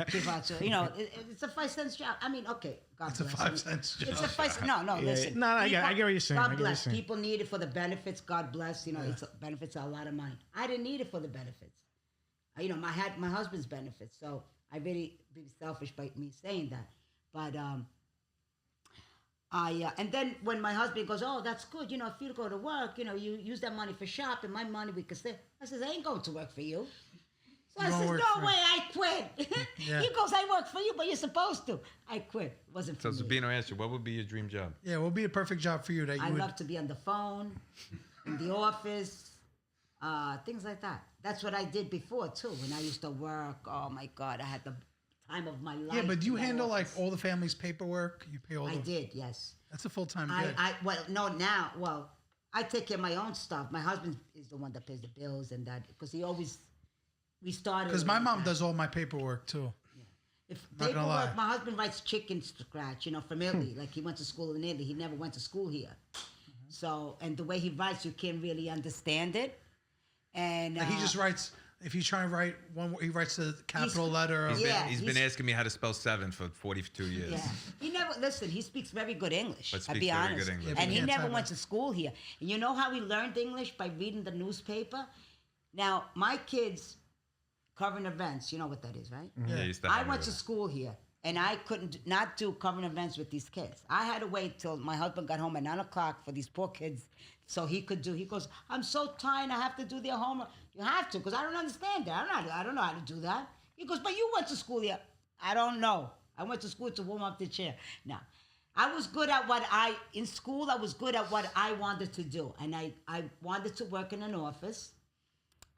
Ci faccio, you know, it's a 5 cents job. I mean, okay, God It's a bless 5 you. cents job. It's a 5 cents. No, listen. No, I get what you're saying. I God get what you're bless. saying. People need it for the benefits. God bless. You know, benefits are a lot of money. I didn't need it for the benefits. You know, I had my husband's benefits, so I really be selfish by me saying that. But and then when my husband goes, oh, that's good. You know, if you go to work, you know, you use that money for shopping. My money we could save. I says, I ain't going to work for you. So I don't says, work no for- way, I quit. Yeah. He goes, I work for you, but you're supposed to. I quit. It wasn't for So me. Sabino asked you, what would be your dream job? Yeah, what would be a perfect job for you that you I would? love to be on the phone, in the office, things like that. That's what I did before too. When I used to work, oh my God, I had the time of my life. Yeah, but do you in that handle like office. all the family's paperwork? You pay all I the. did, yes. That's a full time gig. I take care of my own stuff. My husband is the one that pays the bills and that because we started. Because my like mom that. does all my paperwork too. If Not gonna lie. paperwork, my husband writes chicken scratch, you know, from Italy. Like he went to school in Italy. He never went to school here. So, and the way he writes, you can't really understand it. And Like he just writes. If he's trying to write one, he writes the capital letter. Of, Yeah. He's been asking me how to spell 7 for 42 years. Yeah, he never listen. He speaks very good English. But I'll speaks be very honest. good English. Yeah, but And he he can't never type went it. to school here. And you know how he learned English by reading the newspaper? Now my kids, current events. You know what that is, right? Yeah, he used to I have me went to with school here, and I couldn't not do current events with these kids. I had to wait till my husband got home at 9:00 for these poor kids, so he could do. He goes, "I'm so tired. I have to do their homework." You have to, because I don't understand that. I don't know how to do that. He goes, "But you went to school here." I don't know. I went to school to warm up the chair. Now, I was good at in school. I was good at what I wanted to do, and I wanted to work in an office.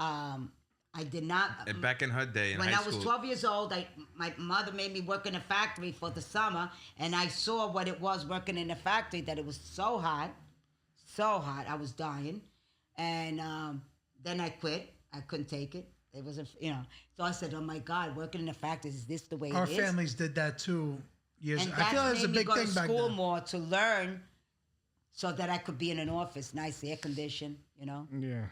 I did not. And back in her day in When high I was school, 12 years old, my mother made me work in a factory for the summer, and I saw what it was working in a factory, that it was so hot, I was dying. And then I quit. I couldn't take it. It wasn't, you know. So I said, oh my God, working in a factory, is this the way Our it is? families did that too. Years. And I feel that that was a made me big go thing to back school then. more to learn so that I could be in an office, nice air conditioned, you know. Yeah.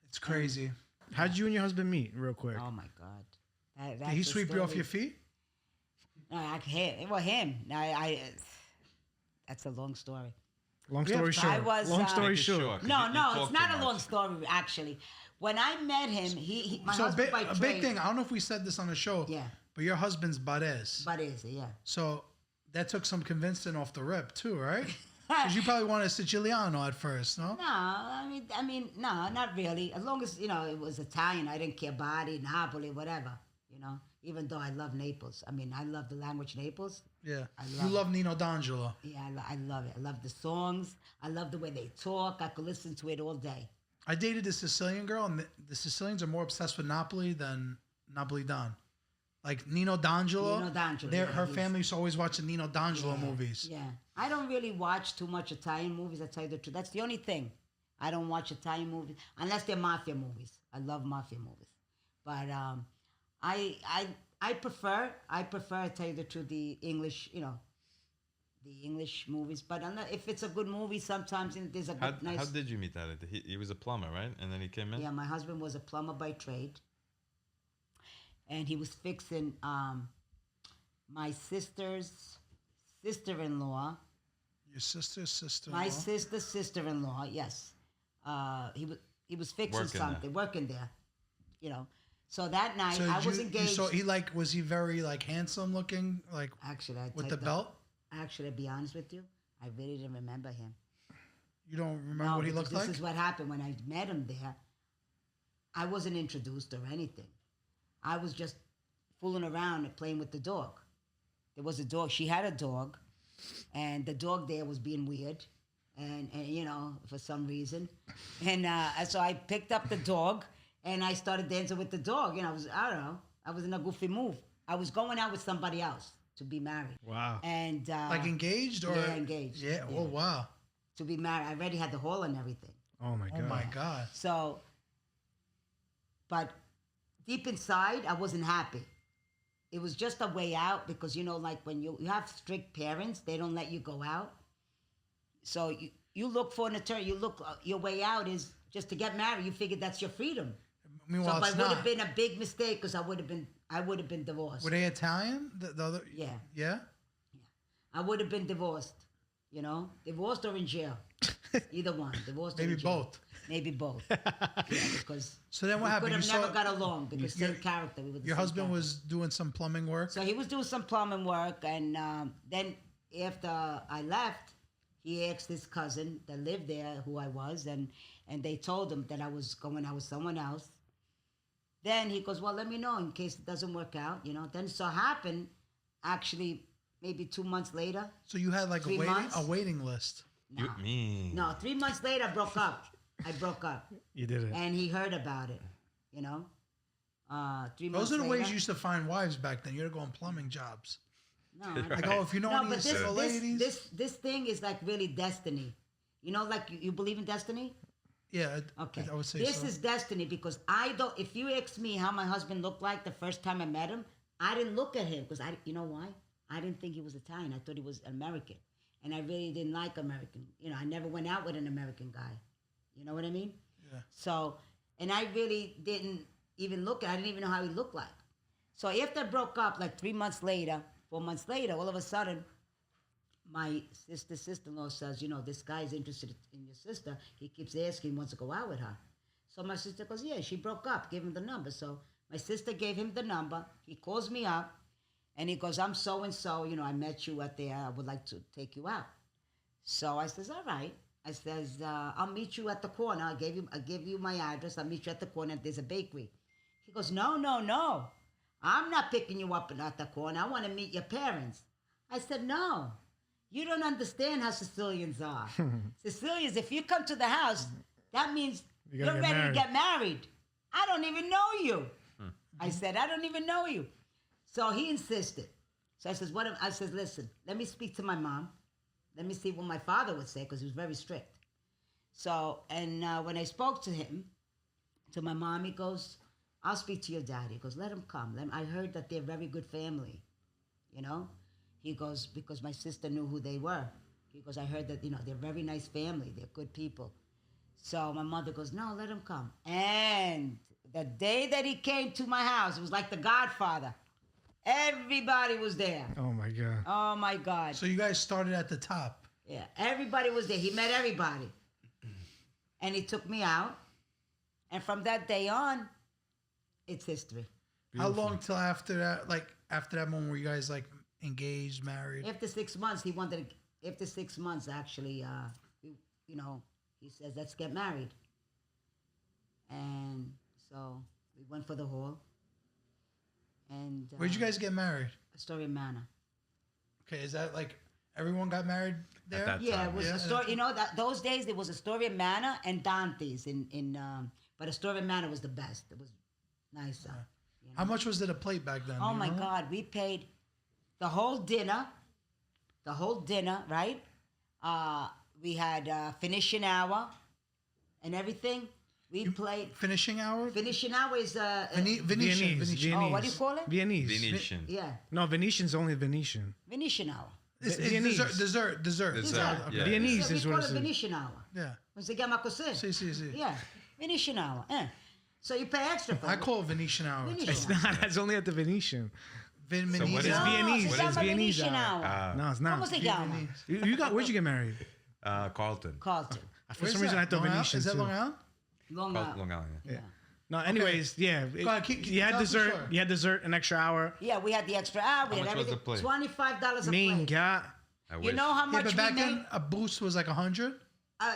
It's crazy. How'd you and your husband meet, real quick? Oh my God. Did he sweep you off your feet? No, him. That's a long story. Long story short. I was, long story Make it short. short, 'cause No, you no, talk it's not too a long much. story, actually. When I met him, my So husband by a big trade- thing. I don't know if we said this on the show. Yeah. But your husband's Barese. Barese, yeah. So that took some convincing off the rip too, right? Because you probably wanted Siciliano at first, no? No, I mean, no, not really. As long as it was Italian, I didn't care Bari, Napoli, whatever. Even though I love Naples. I mean, I love the language Naples. Yeah. I You love Nino D'Angelo. Yeah, I love it. I love the songs. I love the way they talk. I could listen to it all day. I dated a Sicilian girl, and the Sicilians are more obsessed with Napoli than Napolitan. Like Nino D'Angelo. Nino D'Angelo, Her he's- family used to always watch the Nino D'Angelo movies. Yeah. I don't really watch too much Italian movies, I tell you the truth. That's the only thing. I don't watch Italian movies unless they're mafia movies. I love mafia movies. But I prefer, I tell you the truth, the English, the English movies. But if it's a good movie, sometimes there's a good, nice. How did you meet that? He was a plumber, right? And then he came in? Yeah, my husband was a plumber by trade. And he was fixing my sister's sister-in-law. Your sister's sister. My sister's sister-in-law, yes. He was fixing something, working there, So that night I was engaged. So was he very handsome looking, Actually, with the belt? Actually, to be honest with you, I really didn't remember him. You don't remember what he looked like? This is what happened when I met him there. I wasn't introduced or anything. I was just fooling around and playing with the dog. There was a dog. She had a dog, and the dog there was being weird, and for some reason, and so I picked up the dog and I started dancing with the dog. I don't know. I was in a goofy move. I was going out with somebody else to be married. Wow. And engaged or? Yeah, engaged. Yeah. Oh wow. To be married, I already had the hall and everything. Oh my god. Oh my god. So, but deep inside, I wasn't happy. It was just a way out because, like when you have strict parents, they don't let you go out. So you look for an attorney. Your way out is just to get married. You figure that's your freedom. Meanwhile, So it's it would not. have been a big mistake because I would have been divorced. Were they Italian? The other? Yeah. Yeah? I would have been divorced. Divorced or in jail. Either one. Divorced or Maybe in jail. both. Maybe both. Yeah, because So then what we happened? could have never got along because same character. We were the Your same husband character. was doing some plumbing work? So he was doing some plumbing work, and then after I left, he asked his cousin that lived there who I was, and they told him that I was going out with someone else. Then he goes, well, let me know in case it doesn't work out, Then so happened, actually, maybe 2 months later. So you had 3 months? a waiting list. No. No, 3 months later, I broke up. You did it. And he heard about it, 3 months Those are the ways later- you used to find wives back then. You're going pluming jobs. No, I Like, oh, if you know No, any but single ladies. this thing is like really destiny. Like you believe in destiny? Yeah, Okay. I would say this so. is destiny because I don't. If you ask me how my husband looked like the first time I met him, I didn't look at him because you know why? I didn't think he was Italian. I thought he was American, and I really didn't like American. I never went out with an American guy. You know what I mean? Yeah. So, and I really didn't even look at. I didn't even know how he looked like. So after I broke up, like 3 months later, 4 months later, all of a sudden, my sister-in-law says, this guy's interested in your sister. He keeps asking, wants to go out with her. So my sister goes, yeah, she broke up. Give him the number. So my sister gave him the number. He calls me up, and he goes, I'm so-and-so. I met you at there. I would like to take you out. So I says, all right. I says, I'll meet you at the corner. I give you my address. I'll meet you at the corner. There's a bakery. He goes, no. I'm not picking you up at the corner. I want to meet your parents. I said, no. You don't understand how Sicilians are. Sicilians, if you come to the house, that means you're ready to get married. I don't even know you. I said, I don't even know you. So he insisted. So I says, I says, listen, let me speak to my mom. Let me see what my father would say because he was very strict. So, and when I spoke to him, to my mom, he goes, I'll speak to your dad. He goes, let him come. I heard that they're a very good family, He goes, because my sister knew who they were. He goes, I heard that, they're a very nice family. They're good people. So my mother goes, no, let him come. And the day that he came to my house, it was like the Godfather. Everybody was there. Oh my god. Oh, my God. So you guys started at the top. Yeah, everybody was there. He met everybody. And he took me out. And from that day on, it's history. How long till after that? after that moment, were you guys like engaged, married? After 6 months, he wanted to. After 6 months, actually, he says, "Let's get married." And so we went for the hall. And Where'd you guys get married? Astoria Manor. Okay, is that like everyone got married there? that Yeah, time, it was yeah. Astoria. You know that those days there was Astoria Manor and Dante's but Astoria Manor was the best. It was nicer. You know? How much was it a plate back then? Oh Do you my know? God, we paid the whole dinner, right? We had finishing hour and everything. We played Finishing hour? finishing hour is Venetian. Viennese. Venetian. Oh, what do you call it? Viennese. Venetian. Yeah, No, Venetian's only Venetian. Venetian hour. It's Viennese. dessert. Dessert, yeah. Viennese So we is call what it it is. Venetian hour. Yeah. Non si chiama così? Sì. Yeah, Venetian hour. So you pay extra for I it. call it Venetian hour. Venetian It's hour. not. That's only at the Venetian. So what is It's No, Viennese. si What is chiama Viennese Venetian hour? hour. No, it's Come not. si chiama? You got? Where'd you get married? Carlton. Carlton. For some reason, I thought Long Island? Venetian Is that too. Long Island? Long Long Island. Yeah. No, anyways, yeah. Go ahead, keep you had tell us the dessert. story. You had dessert, an extra hour. Yeah, we had the extra hour. We How had much was everything. the plate? $25 a Mean plate. God. I You wish. know how Yeah, much but we back made? then a boost was like 100.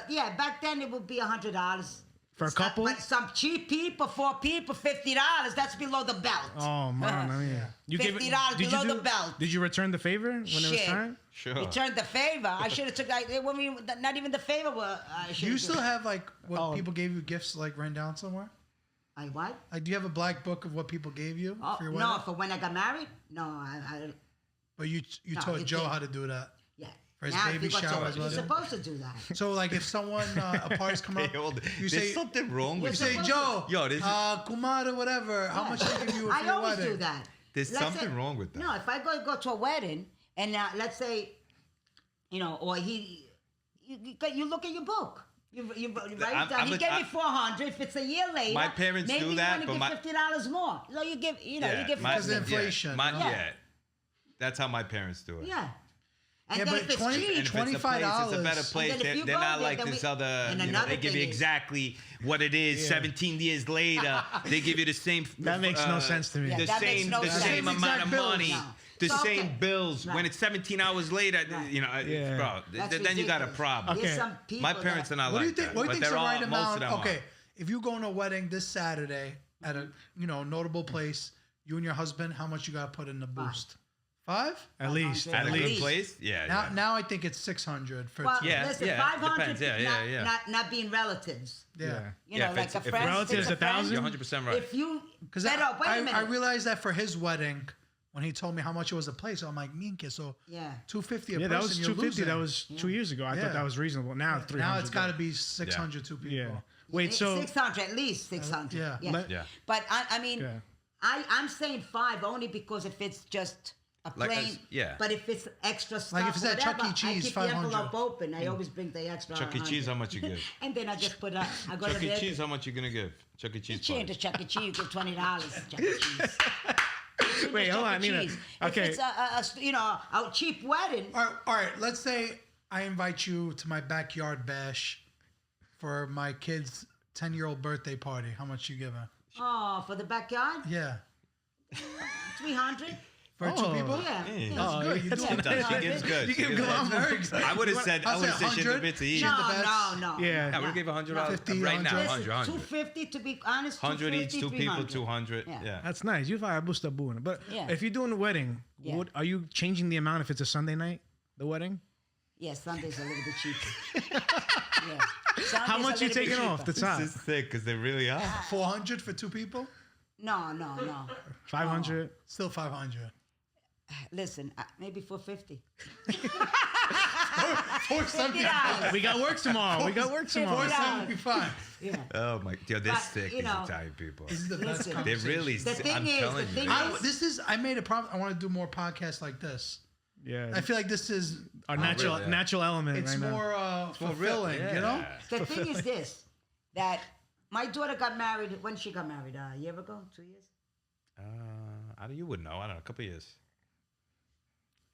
Yeah, back then it would be $100 For a couple? But some cheap people, 4 people, $50. That's below the belt. Oh man, I mean, you gave it. $50 Did below you the belt. Did you return the favor when it was Shit. time? Sure. Returned the favor. I should have took. When we, not even the favor. I Do should. you still have like what Oh. people gave you gifts like written down somewhere? I what? Like, do you have a black book of what people gave you Oh, for your wedding? no, for when I got married? No, I But you No, taught you Joe think- how to do that. yeah. For his Now, if baby you got shower to- as well. You're supposed to do that. So like if someone a party's come up, you There's say something wrong you with say you. Joe, Yo, this is- Kumar or whatever. How much they give you for I your always wedding? do that. There's Let's something wrong with that. No, if I go to a wedding and let's say, or you look at your book. You write it I'm- down. I'm He a- gave me I- $400. If it's a year later, My parents maybe do you that, want to but give my- $50 more. So you give, you give my- 'Cause of inflation. Yeah. Yeah. That's how my parents do it. Yeah. And Yeah, then but if it's 20 cheap, And if it's a place, it's a $25. better place. And then if you They're go not there, like then this we- other, and they another give you thing is- exactly what it is 17 years later. They give you the same. That makes no sense to me. Yeah, The that makes same, no the sense. same Same amount of exact bills. money. No. The So, same okay. bills. When Right. it's 17 hours later, Yeah. bro, That's then you got a ridiculous. problem. There's Okay. some people My parents that- are not What do like you think? that. What do but you think's the they're right all, most of amount? them are. Okay, if you go to a wedding this Saturday at a notable place, you and your husband, how much you got to put in the boost? 5? At least. At a At good least. place? Yeah. Now, yeah. now I think it's 600 for Well, two. Yeah, listen, yeah, 500 depends. Yeah. Not being relatives. Yeah. You Yeah, know, if like it's- a if friend. relatives, it's a friend. 1,000? You're 100% right. If you Because wait a minute. I realized that for his wedding, when he told me how much it was a place, I'm like, minke, so Yeah. 250 a Yeah, person, that was you're 250. losing. That was 2 years ago. I Yeah. thought that was reasonable. Now 300. Now it's got to be 600 two people. Yeah. Wait. So 600 at least 600. yeah. Yeah. But I mean, Yeah. I'm saying 5 only because if it's just a Like plain. yeah. But if it's extra stuff, Like if it's at Chuck E. whatever, Cheese, I keep 500. the envelope open. I always bring the extra. Chuck E. Cheese, 100. how much you give? And then I just put. I go Chuck to E. the. Cheese, how much you gonna give? Chuck E. You Cheese. change to party. Chuck E. Cheese, you give $20. Chuck E. Cheese. Wait, hold on, Nina. If Okay. it's a cheap wedding. All right. Let's say I invite you to my backyard bash for my kid's 10-year-old birthday party. How much you giving? Oh, for the backyard, Yeah. 300. For two people? Yeah. Hey. yeah. Oh, Good. You yeah. do She it. does. She gives good. You She give gives good. good. I'm very excited. I would have said. I I'll would have say said shit a 100. bit to eat. the No, best. no. Yeah. I would give $100 50, right now. 100. 250 to be honest. 100 each, 250, two people, 300. 200. Yeah. Yeah. That's nice. You find busta buona. But Yeah. if you're doing a wedding, Yeah. what are you changing the amount if it's a Sunday night? The wedding? Yeah, Sunday's a little bit cheaper. Yeah. How Sunday's much a you little bit taking off the cheaper. top? This is sick because they really are. 400 for two people? No. 500. Still 500. Listen, maybe 450. 475. We got work tomorrow. We got work tomorrow. 475. Yeah. Oh my, yo, they're But, sick. you These know, Italian people. This is the best Listen. They're conversation. really. The thing I'm is, telling the you. thing man. is- I made a promise. I want to do more podcasts like this. Yeah. I feel like this is Our natural really, yeah. natural element it's right now. more fulfilling, you know? The thing is this, that my daughter got married, when she got married? A year ago? 2 years? You would know. I don't know. A couple years.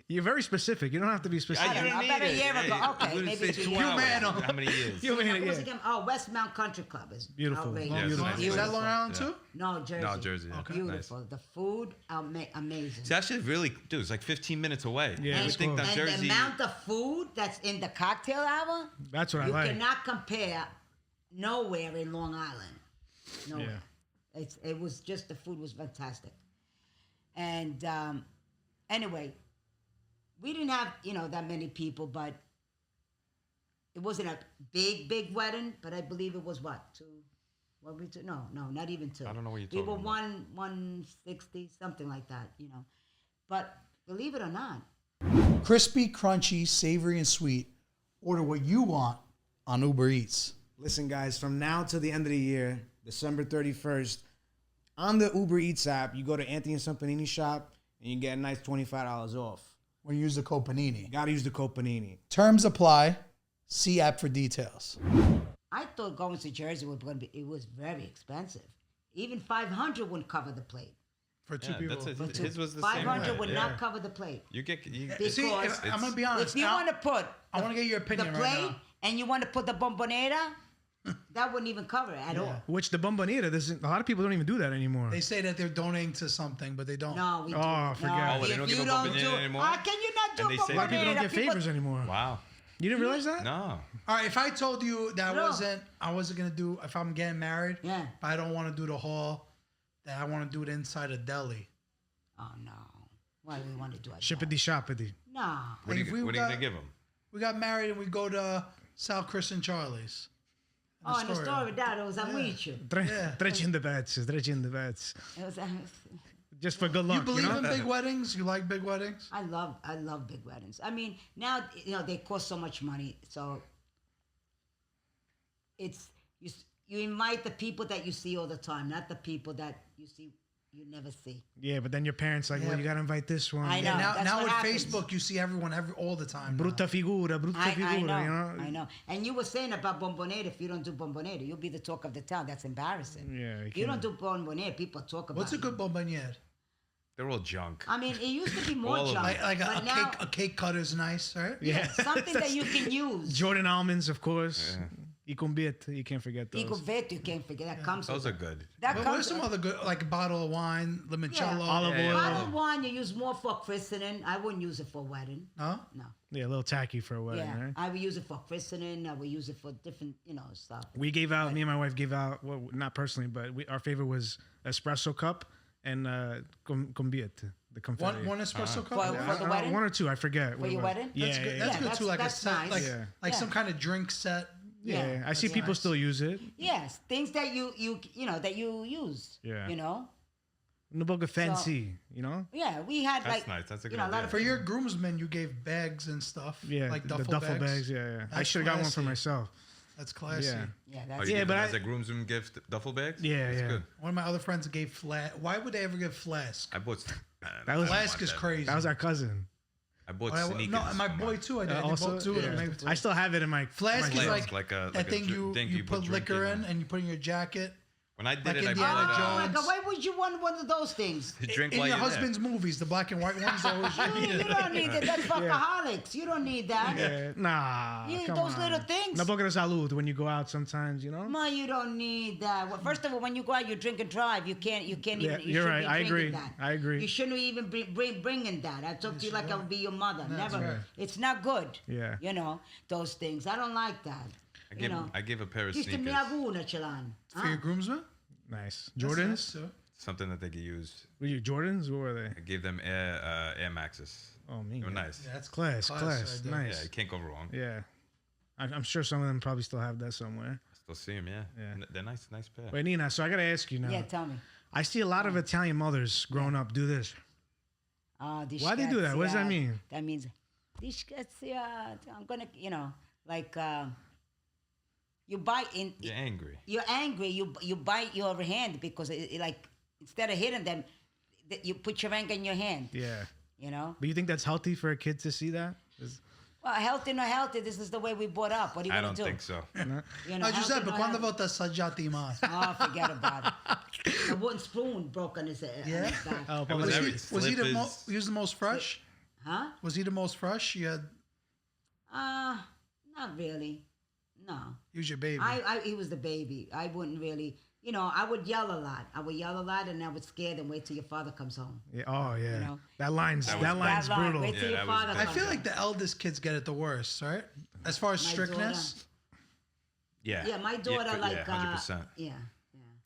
You're very specific. You don't have to be specific. I don't know, about a year ago. Okay, we maybe say it's a 2 year hours. ago. How many years? You mean What it, was yeah. it again? Oh, Westmount Country Club is Beautiful. outrageous. Yeah, it's nice. Is that Long Island too? No, Jersey. No, Jersey. Yeah. Okay. Beautiful. Nice. The food, amazing. It's actually really, dude. It's like 15 minutes away. Yeah, you it's would think close. that And Jersey. the amount of food that's in the cocktail hour, That's what I you like. cannot compare nowhere in Long Island. Nowhere. Yeah. It was just, the food was fantastic. And anyway, we didn't have, that many people, but it wasn't a big wedding, but I believe it was what, 2? What we 2? No, not even 2. I don't know what you're We talking were about. 160, something like that, But believe it or not, Crispy, crunchy, savory, and sweet. Order what you want on Uber Eats. Listen, guys, from now till the end of the year, December 31st, on the Uber Eats app, you go to Anthony and Sampanini shop, and you get a nice $25 off. When you use the code Panini. You gotta use the code Panini. Terms apply. See app for details. I thought going to Jersey was going to be, it was very expensive. Even 500 wouldn't cover the plate. For two Yeah, people. that's it. For two. His was the same 500 way. would Yeah. not cover the plate. You Because See, I'm going to be honest. if you want to put I want to get your the opinion plate right now. and you want to put the bombonera, that wouldn't even cover it at all. Which the Bomboniere, a lot of people don't even do that anymore. They say that they're donating to something, but they don't. No, we do. Oh, forget it. Oh, well, they if don't you give a don't bombonera do, anymore? How can you not do And they say a lot of people don't bombonera? get favors anymore. Wow. You didn't realize that? No. All right, if I told you that No. I wasn't going to do, if I'm getting married, Yeah. but I don't want to do the hall, that I want to do it inside a deli. Oh, no. Why do we want to do it? Shippity shoppity. No. What are If we you got- going to give him? We got married and we go to Sal, Chris, and Charlie's. Oh, in the story, that it was a mucho. Stretch in the beds. Stretch in the beds. It was, Just for good You luck. believe know? in big weddings? You like big weddings? I love big weddings. I mean, now they cost so much money, so it's you invite the people that you see all the time, not the people that you never see. Yeah, but then your parents like, Yeah. well, you gotta invite this one. I know. that's Now what with happens. Facebook, you see everyone all the time. now. Brutta figura, I know, you know? I know. And you were saying about bombonera. If you don't do bombonera, you'll be the talk of the town. That's embarrassing. Yeah, you If you don't can't. do bombonera, people talk about. What's a it. good bomboniere? They're all junk. I mean, it used to be more All of junk, Like a but now cake cutter's nice, right? Yeah. something that you can use. Jordan almonds, of course. You can't forget those. Icoveto, you can't forget that comes. Those with are good. That But comes. what's some other good, like a bottle of wine, limoncello? Yeah. Olive oil. Bottled wine you use more for christening. I wouldn't use it for a wedding. No? No. Yeah, a little tacky for a wedding, Yeah, right? I would use it for christening. I would use it for different, stuff. We gave out, me and my wife gave out, well, not personally, but our favorite was espresso cup and combiette, the confetti. One espresso cup? For- Yeah. for the wedding? One or two, I forget. For what it your was. wedding? Yeah, That's good. yeah, That's yeah. good too. Like a That's set, nice. like Yeah. like Yeah. some kind of drink set. yeah. I That's see people nice. still use it. Yes, things that you that you use. Yeah. So, fancy, yeah, we had That's like nice. That's a good a lot idea. of For your groomsmen, you gave bags and stuff. Yeah, like the duffel bags. Yeah. I That's should have got one for classy. myself. That's classy. Yeah. yeah, Oh, that's you Yeah, give but them as I- a groomsman gift duffel bags? Yeah, That's yeah. good. One of my other friends gave flask. Why would they ever give flask? I bought. That was- Flask is crazy. That was our cousin. I bought Oh, sneakers. no, and my for boy too. I did. I did Also, both two of them. I still have it in my Flask my is Flask, like, like that a thing drink you put liquor in. in and you put in your jacket. When I did like it, I Indiana bought Oh my Jones. God, why would you want one of those things? to drink In while your you're husband's movies, the black and white ones, always You don't need that. That's fuckaholics. You don't need that. Nah, You- come those on. little things. Na boca de salud when you go out sometimes, Ma, you don't need that. Well, first of all, when you go out, you drink and drive. You can't Yeah, even. You you're shouldn't right. be I drinking agree. That. I agree. You shouldn't even be bringing that. I talk to you like I would be your mother. That's Never. right. It's not good. Yeah. Those things. I don't like that. I give a pair of Chiste mi sneakers. aguna ce l'hanno. for your groomsmen. Nice. That's Jordans? nice, too. Something that they could use. Were you Jordans? What were they? I gave them Air Maxes. Oh, me. They were nice. Yeah, that's Class. right Nice. there. Yeah, you can't go wrong. Yeah. I'm sure some of them probably still have that somewhere. Still see them, yeah. Yeah. And they're nice pair. Wait, Nina, so I got to ask you now. Yeah, tell me. I see a lot of Italian mothers growing up do this. Why do they do that? What does that mean? That means, I'm gonna, like, you bite in. You're angry. You're angry. You bite your hand because like instead of hitting them, you put your anger in your hand. Yeah. You know. But you think that's healthy for a kid to see that? Well, healthy or not healthy, this is the way we brought up. What are you I gonna don't do? think so. No, Giuseppe, healthy, quando not volta assaggiati mai? Oh, forget about it. The wooden spoon broke on his Yeah? back. Oh, It was Was every he slip the is- he was the most fresh? Huh? Was he the most fresh? You had. Not really. No. He was your baby. He was the baby. I wouldn't really, I would yell a lot. I would yell a lot, and I would scare them. Wait till your father comes home. Yeah. Oh yeah. You know? That line's That line, brutal. wait till your that was father I comes feel home. like the eldest kids get it the worst, right? As far as My strictness. Yeah. Yeah, my daughter, yeah, 100%. Yeah.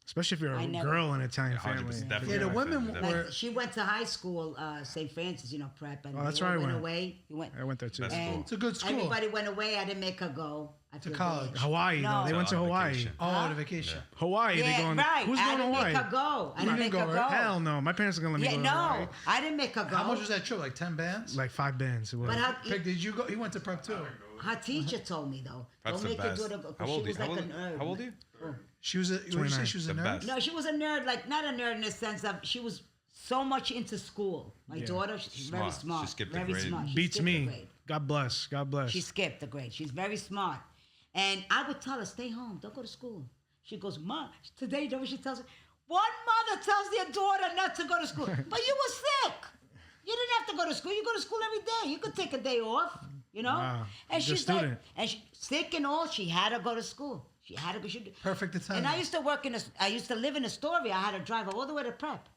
Especially if you're I a never- girl in an Italian 100%, family. definitely. Yeah, the my women family, were. Like, she went to high school, St. Francis, prep, and Oh, that's they all where I went went. away. You went. I went there too. Best And school. It's a good school. Everybody went away. I didn't make her go. I feel college. bad. Hawaii. No. Though. They went to On Hawaii. vacation. Oh, on a vacation. Hawaii. Yeah, They going. right. Who's I going to didn't Hawaii? make her go. I didn't make her go. Hell no. My parents are gonna let me Yeah, go. To no, Hawaii. I didn't make her go. How much was that trip? Like 10 bands? Like 5 bands. It was. But Peg, did you go? He went to prep too. her teacher told me though, That's don't the make your best. daughter go. 'Cause How she old are was you? like a nerd. How old are you? She was a. What did you say? 29. She was a The nerd. best. No, she was a nerd. Like not a nerd in the sense of she was so much into school. My daughter, she's very Smart. She smart. skipped a very grade. smart. She Beats skipped a me. grade. God bless. God bless. She skipped a grade. She's very smart. And I would tell her, stay home. Don't go to school. She goes, Mom, today, you know what she tells me? One mother tells their daughter not to go to school. But you were sick. You didn't have to go to school. You go to school every day. You could take a day off, Wow. And Good she's like, student. and she, sick and all, she had to go to school. She had to go. Perfect attendance. And I used to I used to live in Astoria. I had to drive all the way to prep.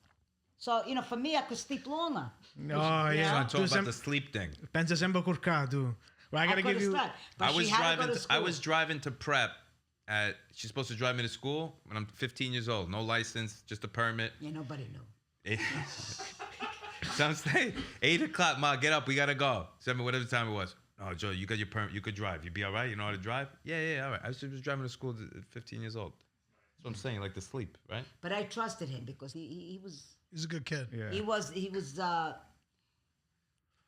So, for me, I could sleep longer. Oh yeah. I'm talking Tu about the sleep thing. Pensa sempre curcato. Well, I gotta give you. But I was she had to driving. go to school. I was driving to prep. She's supposed to drive me to school when I'm 15 years old. No license, just a permit. Yeah, nobody knew. So I'm saying, 8 o'clock, Ma, get up, we gotta go. 7, whatever time it was. No, Joe, you got your permit, you could drive. You be all right? You know how to drive? Yeah, all right. I was just driving to school at 15 years old. That's what I'm saying, like to sleep, right? But I trusted him because he was He's a good kid. Yeah. he was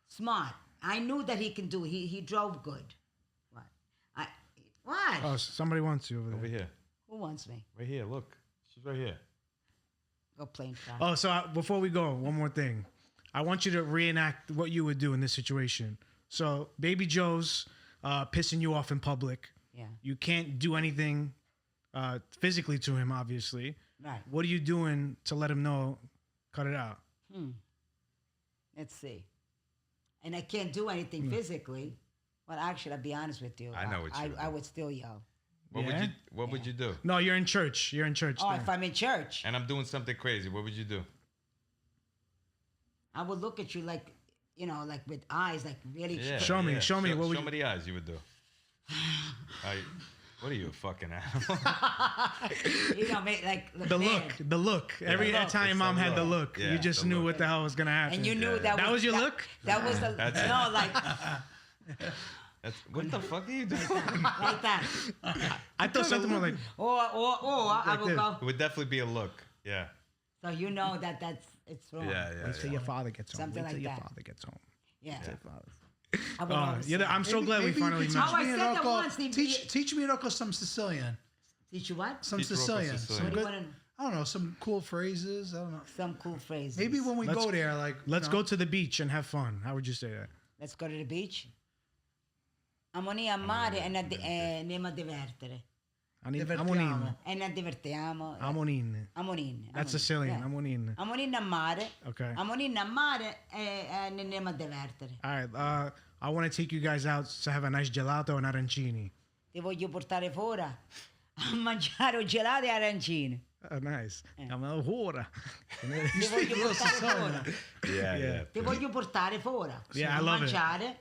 smart. I knew that he can do. He drove good. What? Oh, somebody wants you over there. Over here. Who wants me? Right here, look. She's right here. Go plane crash. Oh, so before we go, one more thing. I want you to reenact what you would do in this situation. So, Baby Joe's pissing you off in public. Yeah. You can't do anything physically to him, obviously. Right. What are you doing to let him know? Cut it out. Let's see. And I can't do anything physically. Well, actually, I'll be honest with you. I know what you would I do. would still yell. What would you do? No, you're in church. You're in church. Oh, then. if I'm in church, And I'm doing something crazy. What would you do? I would look at you like, like with eyes, like really. Yeah, Show me, yeah. show me, what would show you- me the eyes you would do. What are you, a fucking animal? Like The look. Every look. Italian It's mom the had the look. look. Yeah, you just the knew look. what the hell was gonna happen. And you knew Yeah. that was your look? That was the That's it. no, like What the fuck are you doing? like that. I thought something more like Or I will this. go. It would definitely be a look. Yeah. So you know it's wrong. Yeah. wait till your father gets home. Something Wait till like your that. father gets home. Yeah. Father. I would always say. I'm so glad we Maybe you finally could met. Oh, I teach me, said that Rocco. once, Teach me, Rocco, some Sicilian. Teach you what? Some Teach Rocco Sicilian. Sicilian. Some What do you good, wanna- I don't know, some cool phrases. I don't know. Some cool phrases. Maybe when we Let's- go there, like Let's go to the beach and have fun. How would you say that? Let's go to the beach. Amoni a mare e andiamo a divertere. Amonin. E ne divertiamo. Amonin. Amonin. That's Amonin. Sicilian. Yeah. Amonin. Amonin a mare. Okay. Amonin a mare e ne andiamo a divertere. All right. I want to take you guys out to have a nice gelato and arancini. Ti voglio portare fuori a mangiare gelati e arancini. Nice. I'm a whore. Ti voglio portare fuori. Yeah. Ti voglio portare fuori. Yeah, I love it. Mangiare.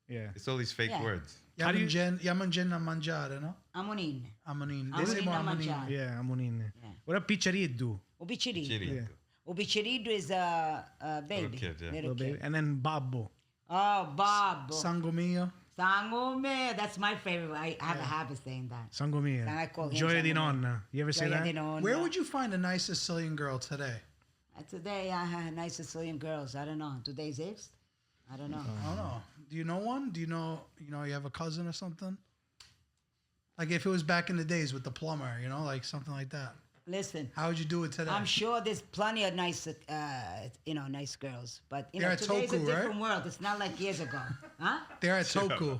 Yeah. It's all these fake Yeah. words. Yamangen a mangiare, no? Amonin. Amanin. They say Amonin more a amanin. mangiare. Yeah, Amonin. Yeah. What up, pizzeriddu? O bicceriddu. Chiri. O bicceriddu is a baby. Little kid, yeah. Little Little baby. kid. And then babbo. Oh, Bob. Sango mio. Sangume. That's my favorite. I have a habit saying that. Sango mio. I call him Gioia di Sango mio. nonna. You ever say Gioia that? di nonna. Where would you find a nice Sicilian girl today? Today I have nice Sicilian girls. I don't know. Today's it? I don't know. I don't know. Do you know one? Do you know you have a cousin or something? Like if it was back in the days with the plumber, like something like that. Listen. How would you do it today? I'm sure there's plenty of nice, nice girls, but They're at today's Toku, a different right? world. It's not like years ago, huh? They're at Toku.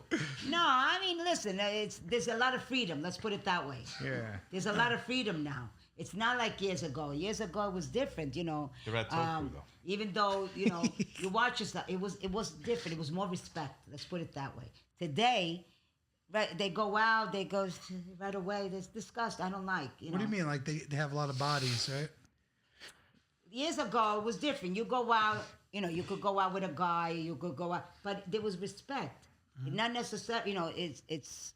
No, I mean, listen, there's a lot of freedom. Let's put it that way. Yeah. There's a lot of freedom now. It's not like years ago. Years ago it was different, They're at Toku, though. Even though you watch this, it was different. It was more respect. Let's put it that way. Today, right, they go out, they go right away. There's disgust. I don't like. What do you mean? Like they have a lot of bodies, right? Years ago, it was different. You go out, you could go out with a guy, you could go out, but there was respect. Not necessarily, it's.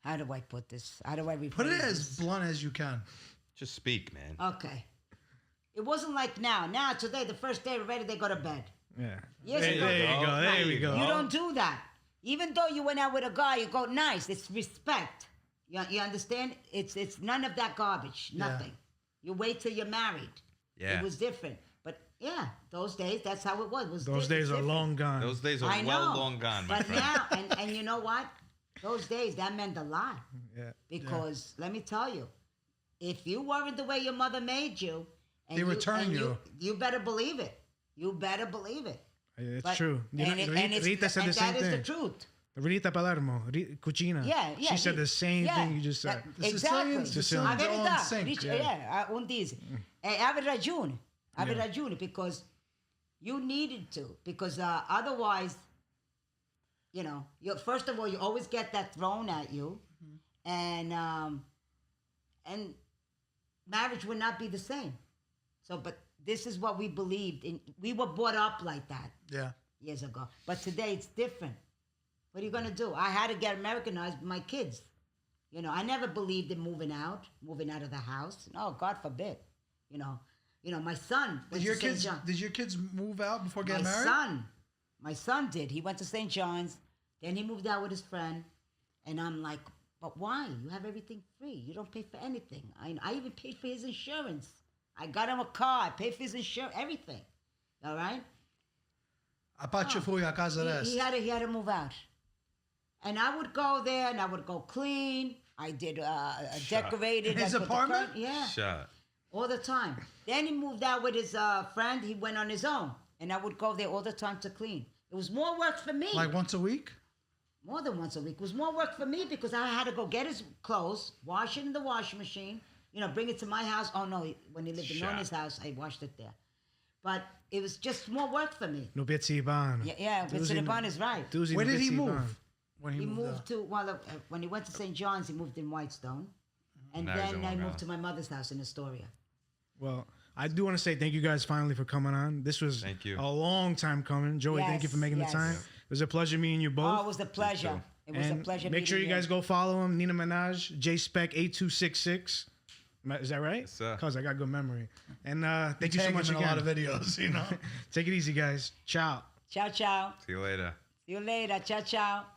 How do I put this? How do I rephrase Put it this? as blunt as you can. Just speak, man. Okay. It wasn't like now. Now, today, the first day, ready, they go to bed. Yeah. Years There ago, you go. There we go. you don't do that. Even though you went out with a guy, you go, nice. It's respect. You understand? It's none of that garbage. Nothing. You wait till you're married. Yeah. It was different. But yeah, those days, that's how it was. Those days are different. long gone. Those days are I know. well long gone, my But friend. now, and you know what? Those days, that meant a lot. Yeah. Because let me tell you, if you weren't the way your mother made you, and They return you. You better believe it. You better believe it. It's But- true. Rita said the same that is thing. the truth. Rita Palermo, Cucina. Yeah. She said the same thing you just said. The Exactly. Sicilians La are on verità, sync, dice- yeah. un dice. Avevi ragione. Avevi ragione, because you needed to. Because otherwise, first of all, you always get that thrown at you. And marriage would not be the same. So, but this is what we believed in. We were brought up like that Yeah. years ago. But today it's different. What are you going to do? I had to get Americanized with my kids. I never believed in moving out of the house. No, God forbid. My son went to St. John. Did your kids move out before getting My married? my son did. He went to St. John's. Then he moved out with his friend. And I'm like, but why? You have everything free. You don't pay for anything. I even paid for his insurance. I got him a car. I paid for his insurance, everything. All right? Apache fui a casa rest. He had to move out. And I would go there and I would go clean. I did decorated. In his I put the apartment? curtain- yeah. Shut. All the time. Then he moved out with his friend. He went on his own. And I would go there all the time to clean. It was more work for me. Like once a week? More than once a week. It was more work for me because I had to go get his clothes, wash it in the washing machine, bring it to my house. Oh, no, when he lived in Noni's house, I washed it there. But it was just more work for me. No Pezzo Di Pane. Yeah, Pezzo Di Pane is right. Where did he move? When He moved moved out? to, when he went to St. John's, he moved in Whitestone. And Now he's then in I Long moved Island. to my mother's house in Astoria. Well, I do want to say thank you guys finally for coming on. This was Thank you. a long time coming. Joey, thank you for making Yes, the time. yes. It was a pleasure meeting you both. Oh, it was a pleasure. It was And a pleasure. make sure you meeting guys go follow him. Nina Manaj, JSpec8266. Is that right? Yes, sir. Cause I got good memory. And thank you so Tag much him in again. a lot of videos, Take it easy, guys. Ciao. Ciao, ciao. See you later. See you later. Ciao, ciao.